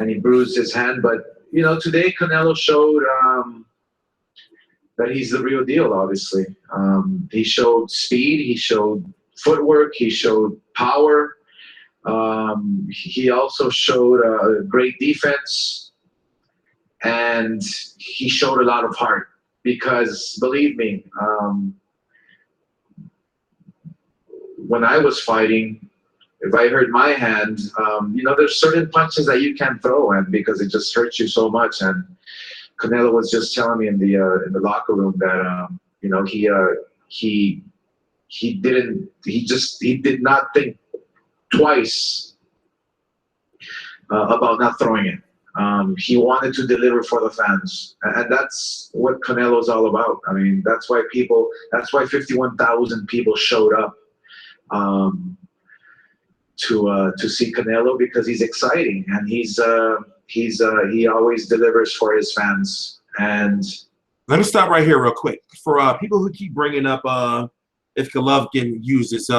Speaker 3: he bruised his hand. But, you know, today Canelo showed that he's the real deal, obviously. He showed speed. He showed footwork. He showed power. He also showed a great defense. And he showed a lot of heart. Because, believe me, when I was fighting, if I hurt my hand, you know, there's certain punches that you can't throw, and because it just hurts you so much. And Canelo was just telling me in the locker room that you know, he did not think twice about not throwing it. He wanted to deliver for the fans, and that's what Canelo's all about. I mean, that's why 51,000 people showed up to see Canelo, because he's exciting, and he always delivers for his fans. And
Speaker 2: let me stop right here real quick for people who keep bringing up if Golovkin uses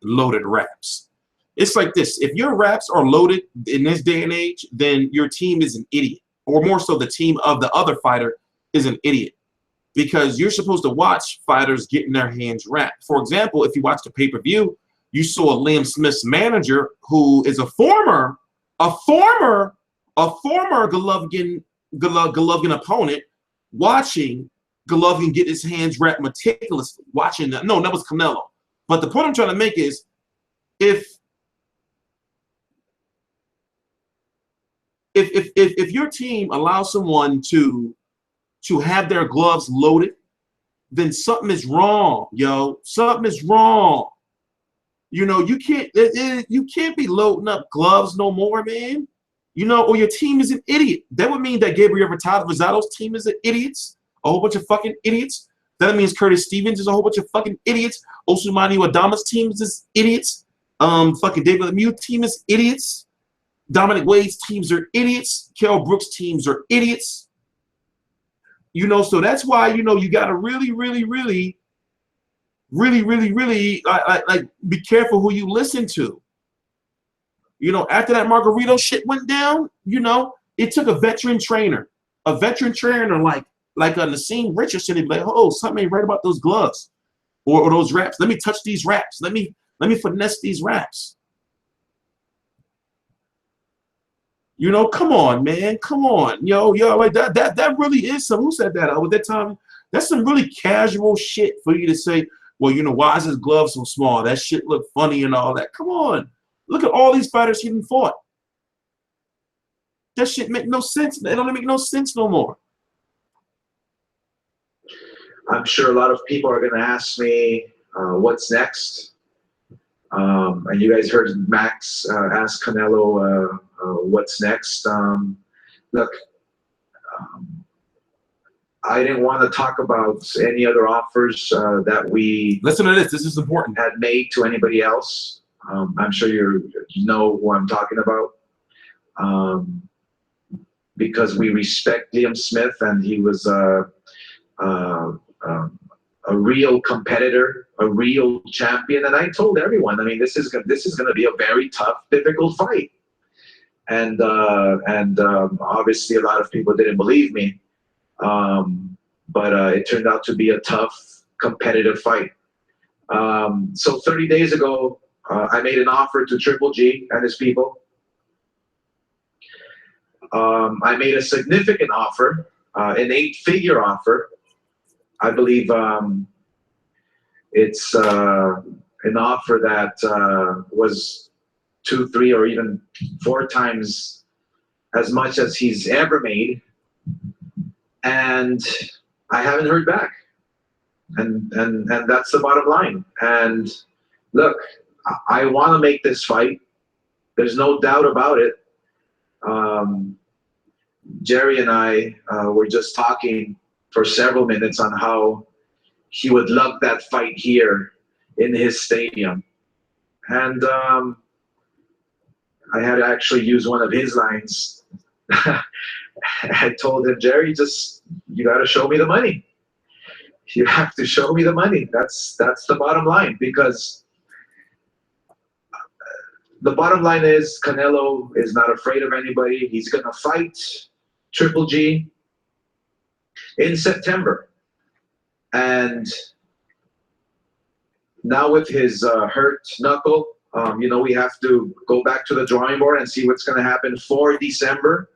Speaker 2: loaded raps. It's like this: if your raps are loaded in this day and age, then your team is an idiot, or more so, the team of the other fighter is an idiot, because you're supposed to watch fighters getting their hands wrapped. For example, if you watch the pay-per-view, you saw Liam Smith's manager, who is a former Golovkin opponent, watching Golovkin get his hands wrapped meticulously. Watching that, no, that was Canelo. But the point I'm trying to make is, if your team allows someone to have their gloves loaded, then something is wrong, yo. Something is wrong. You know, you can't be loading up gloves no more, man. You know, or your team is an idiot. That would mean that Gabriel Rosado's team is idiots, a whole bunch of fucking idiots. That means Curtis Stevens is a whole bunch of fucking idiots. Osumani Adama's team is idiots. Fucking David Lemieux team is idiots. Dominic Wade's teams are idiots. Kell Brooks' teams are idiots. You know, so that's why, you know, you got to really like be careful who you listen to. You know, after that Margarito shit went down, you know, it took a veteran trainer like Nassim Richardson, to be like, oh, something ain't right about those gloves or those wraps. Let me touch these wraps. Let me finesse these wraps. You know, come on, man, come on, yo, like that really is some. Who said that? At that time, that's some really casual shit for you to say. Well, you know, why is his glove so small? That shit look funny and all that. Come on, look at all these fighters he done fought. That shit make no sense. It don't make no sense no more.
Speaker 3: I'm sure a lot of people are going to ask me what's next. And you guys heard Max ask Canelo what's next. Look, I didn't want to talk about any other offers that we
Speaker 2: listen to this. This is important.
Speaker 3: Had made to anybody else. I'm sure you know who I'm talking about. Because we respect Liam Smith, and he was a real competitor, a real champion. And I told everyone, I mean, this is going to be a very tough, difficult fight. And obviously a lot of people didn't believe me. But it turned out to be a tough, competitive fight. So 30 days ago, I made an offer to Triple G and his people. I made a significant offer, an 8-figure offer. I believe it's an offer that was 2, 3, or even 4 times as much as he's ever made, and I haven't heard back. And that's the bottom line. And look, I want to make this fight. There's no doubt about it. Jerry and I were just talking for several minutes on how he would love that fight here in his stadium. And I had to actually use one of his lines. I told him, Jerry, you got to show me the money. You have to show me the money. That's the bottom line, because the bottom line is Canelo is not afraid of anybody. He's going to fight Triple G in September. And now with his hurt knuckle, you know, we have to go back to the drawing board and see what's going to happen for December,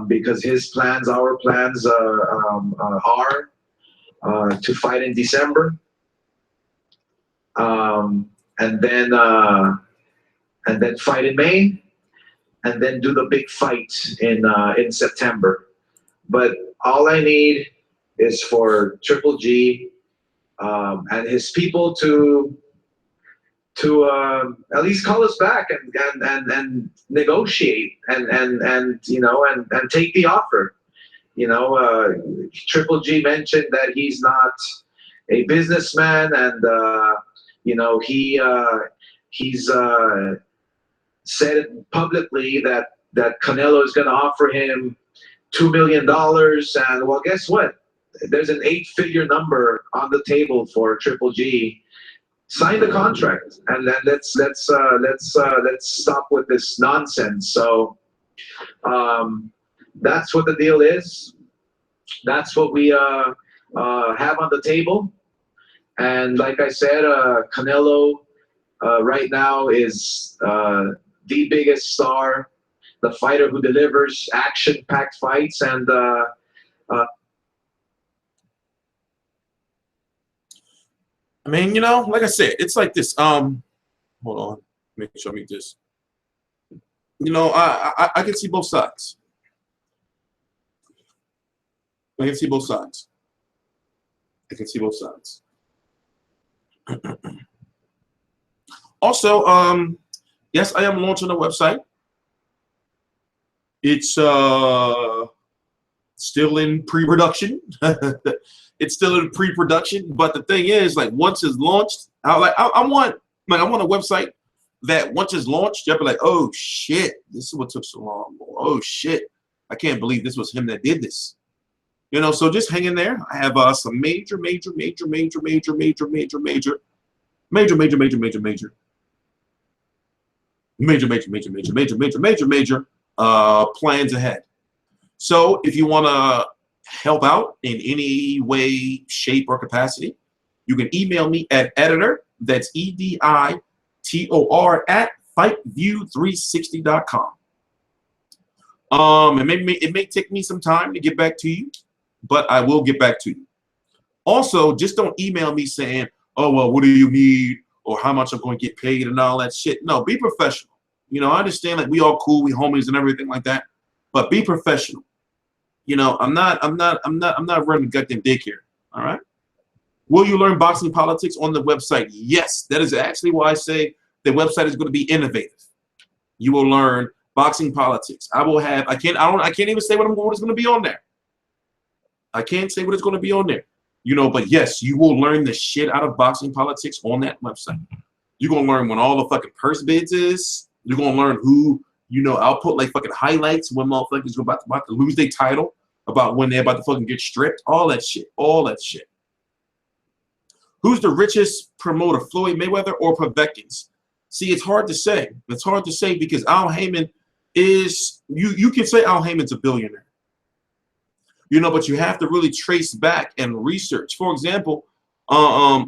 Speaker 3: because his plans, our plans are to fight in December, and then fight in May, and then do the big fight in September. But all I need is for Triple G and his people to at least call us back and negotiate and you know and take the offer. You know, Triple G mentioned that he's not a businessman, and you know he's said publicly that Canelo is going to offer him $2 million, and well, guess what? There's an 8-figure number on the table for Triple G. Sign the contract, and then let's stop with this nonsense. So that's what the deal is. That's what we have on the table. And like I said, Canelo right now is the biggest star, the fighter who delivers action-packed fights, and
Speaker 2: I mean, you know, like I said, it's like this. Hold on, make sure I meet this. You know, I can see both sides. I can see both sides. I can see both sides. Also, yes, I am launching a website. It's still in pre-production. It's still in pre-production, but the thing is, like, once it's launched, I want a website that once it's launched, you'll be like, oh shit, this is what took so long. Oh shit, I can't believe this was him that did this. You know, so just hang in there. I have some major plans ahead. So if you want to help out in any way, shape, or capacity, you can email me at editor, that's EDITOR, at fightview360.com. It may take me some time to get back to you, but I will get back to you. Also, just don't email me saying, oh, well, what do you need, or how much I'm going to get paid and all that shit. No, be professional. You know, I understand, like, we all cool, we homies and everything like that, but be professional. You know, I'm not running goddamn daycare. All right. Will you learn boxing politics on the website? Yes, that is actually why I say the website is going to be innovative. You will learn boxing politics. I will have. I can't even say what is going to be on there. I can't say what is going to be on there. You know, but yes, you will learn the shit out of boxing politics on that website. You're gonna learn when all the fucking purse bids is. You're gonna learn who. You know, I'll put like fucking highlights when motherfuckers are about to lose their title, about when they're about to fucking get stripped, all that shit, all that shit. Who's the richest promoter, Floyd Mayweather or Povetkin's? See, it's hard to say. It's hard to say because Al Heyman is, you can say Al Heyman's a billionaire. You know, but you have to really trace back and research. For example,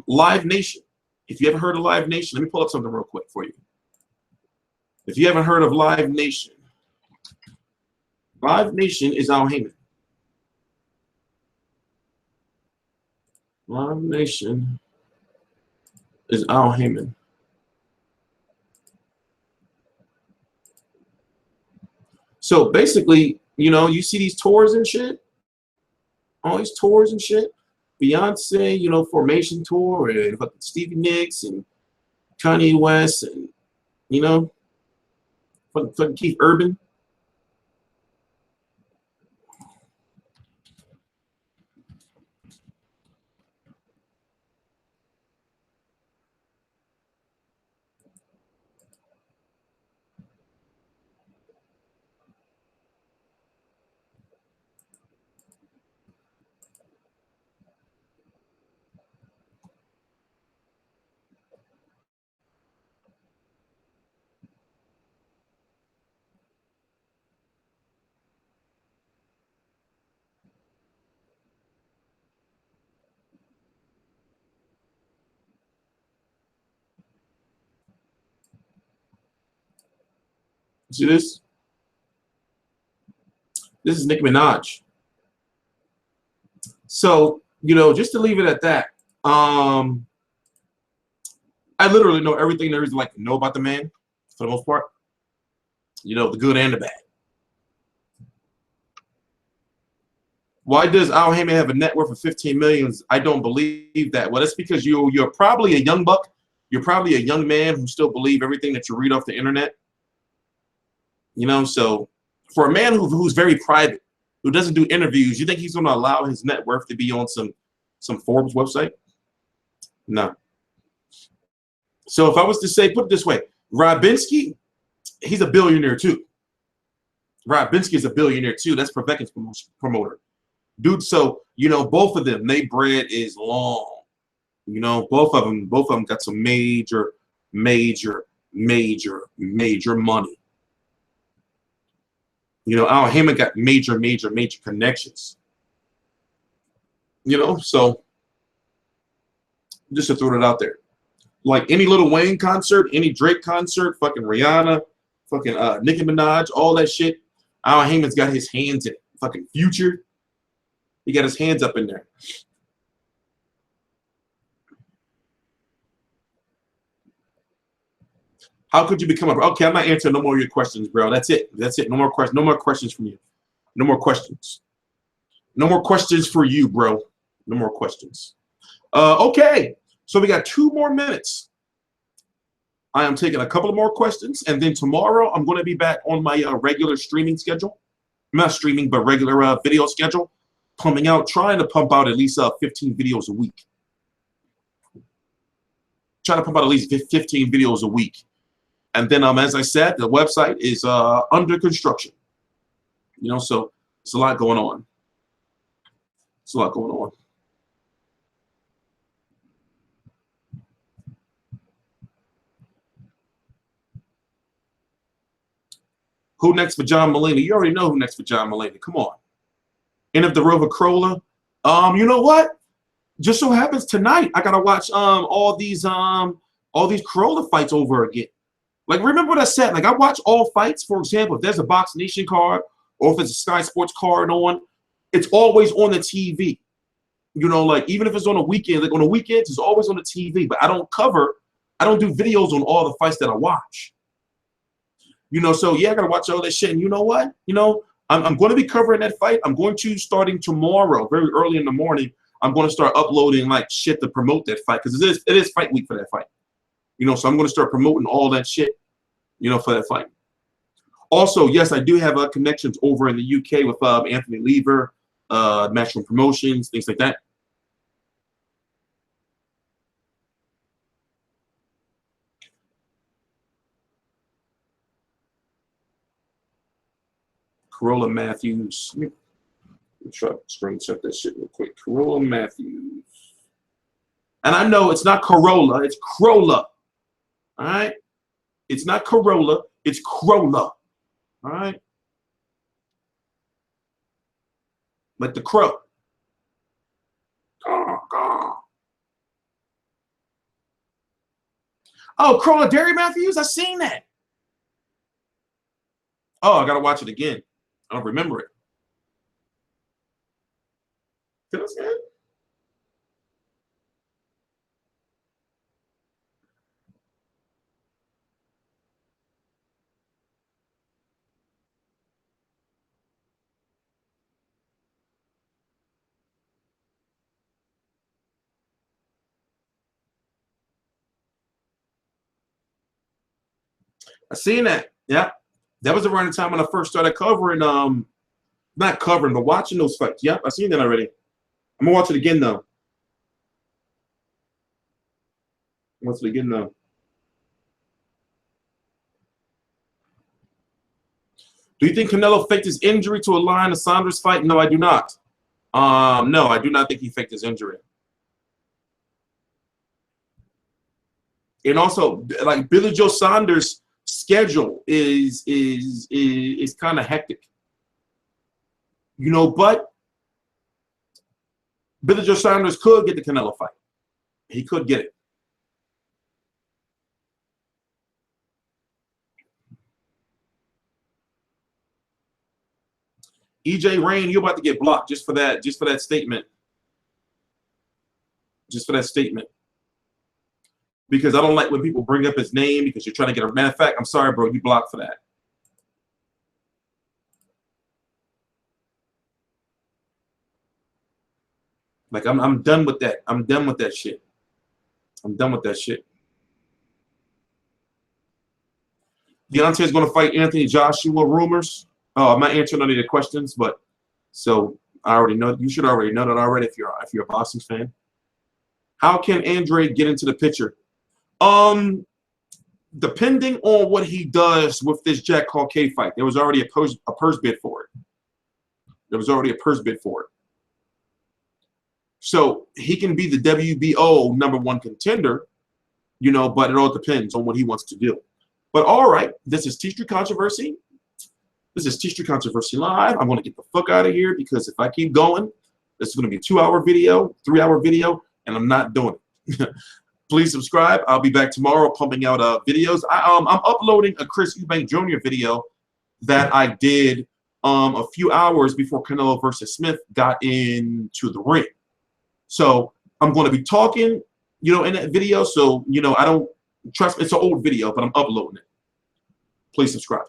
Speaker 2: Live Nation. If you ever heard of Live Nation, let me pull up something real quick for you. If you haven't heard of Live Nation is Al Heyman. Live Nation is Al Heyman. So basically, you know, you see these tours and shit, all these tours and shit. Beyonce, you know, Formation Tour, and Stevie Nicks and Kanye West, and, you know, fucking Keith Urban. See this? This is Nicki Minaj. So, you know, just to leave it at that, I literally know everything there is like to know about the man, for the most part. You know, the good and the bad. Why does Al Heyman have a net worth of $15 million? I don't believe that. Well, that's because you're probably a young buck. You're probably a young man who still believe everything that you read off the internet. You know, so for a man who's very private, who doesn't do interviews, you think he's going to allow his net worth to be on some Forbes website? No. So if I was to say, put it this way, Robinski, he's a billionaire too. Robinski is a billionaire too. That's Povetkin's promoter. Dude, so, you know, both of them, they bread is long. You know, both of them got some major money. You know, Al Heyman got major connections. You know, so just to throw it out there. Like any Lil Wayne concert, any Drake concert, fucking Rihanna, fucking Nicki Minaj, all that shit, Al Heyman's got his hands in it. Fucking Future, he got his hands up in there. How could you become a... Okay, I'm not answering no more of your questions, bro. That's it. That's it. No more questions. No more questions from you. No more questions. No more questions for you, bro. No more questions. Okay. So we got 2 more minutes. I am taking a couple of more questions, and then tomorrow I'm going to be back on my regular streaming schedule. Not streaming, but regular video schedule. Pumping out, trying to pump out at least 15 videos a week. Trying to pump out at least 15 videos a week. And then, as I said, the website is under construction. You know, so it's a lot going on. It's a lot going on. Who next for John Mulaney? You already know who next for John Mulaney. Come on. End of the Rover Corolla. You know what? Just so happens tonight I gotta watch all these Corolla fights over again. Like, remember what I said? Like, I watch all fights. For example, if there's a Box Nation card or if it's a Sky Sports card on, it's always on the TV. You know, like, even if it's on a weekend, like on the weekends, it's always on the TV. But I don't do videos on all the fights that I watch. You know, so yeah, I gotta watch all that shit. And you know what? You know, I'm going to be covering that fight. I'm going to, starting tomorrow, very early in the morning, I'm going to start uploading like shit to promote that fight, because it is fight week for that fight. You know, so I'm going to start promoting all that shit, you know, for that fight. Also, yes, I do have connections over in the UK with Anthony Lever, Matchroom Promotions, things like that. Corolla Matthews. Let me try to screenshot that shit real quick. Corolla Matthews. And I know it's not Corolla, it's Corolla. All right? It's not Corolla, it's Corolla. All right? Like the crow. Oh, Corolla Derry Matthews? I seen that. Oh, I gotta watch it again. I don't remember it. Can I see it? I seen that. Yeah. That was around the time when I first started covering, not covering, but watching those fights. Yep, I seen that already. I'm gonna watch it again though. Watch it again though. Do you think Canelo faked his injury to align the Saunders fight? No, I do not. No, I do not think he faked his injury. And also, like, Billy Joe Saunders' schedule is kind of hectic. You know, but Billy Joe Saunders could get the Canelo fight. He could get it. EJ Rain, you're about to get blocked just for that statement. Just for that statement. Because I don't like when people bring up his name because you're trying to get a... Matter of fact, I'm sorry, bro, you blocked for that. Like, I'm done with that. I'm done with that shit. I'm done with that shit. Deontay is going to fight Anthony Joshua. Rumors. Oh, I'm not answering any of the questions, but so I already know. You should already know that already if you're a boxing fan. How can Andre get into the picture? Depending on what he does with this Jack Hawkeye fight, there was already a purse bid for it. There was already a purse bid for it. So he can be the WBO #1 contender, you know, but it all depends on what he wants to do. But all right, this is T Street Controversy. This is T Street Controversy Live. I'm going to get the fuck out of here because if I keep going, this is going to be a 2-hour video, 3-hour video, and I'm not doing it. Please subscribe. I'll be back tomorrow pumping out videos. I'm uploading a Chris Eubank Jr. video that I did a few hours before Canelo versus Smith got into the ring. So I'm going to be talking, you know, in that video. So, you know, I don't trust me. It's an old video, but I'm uploading it. Please subscribe.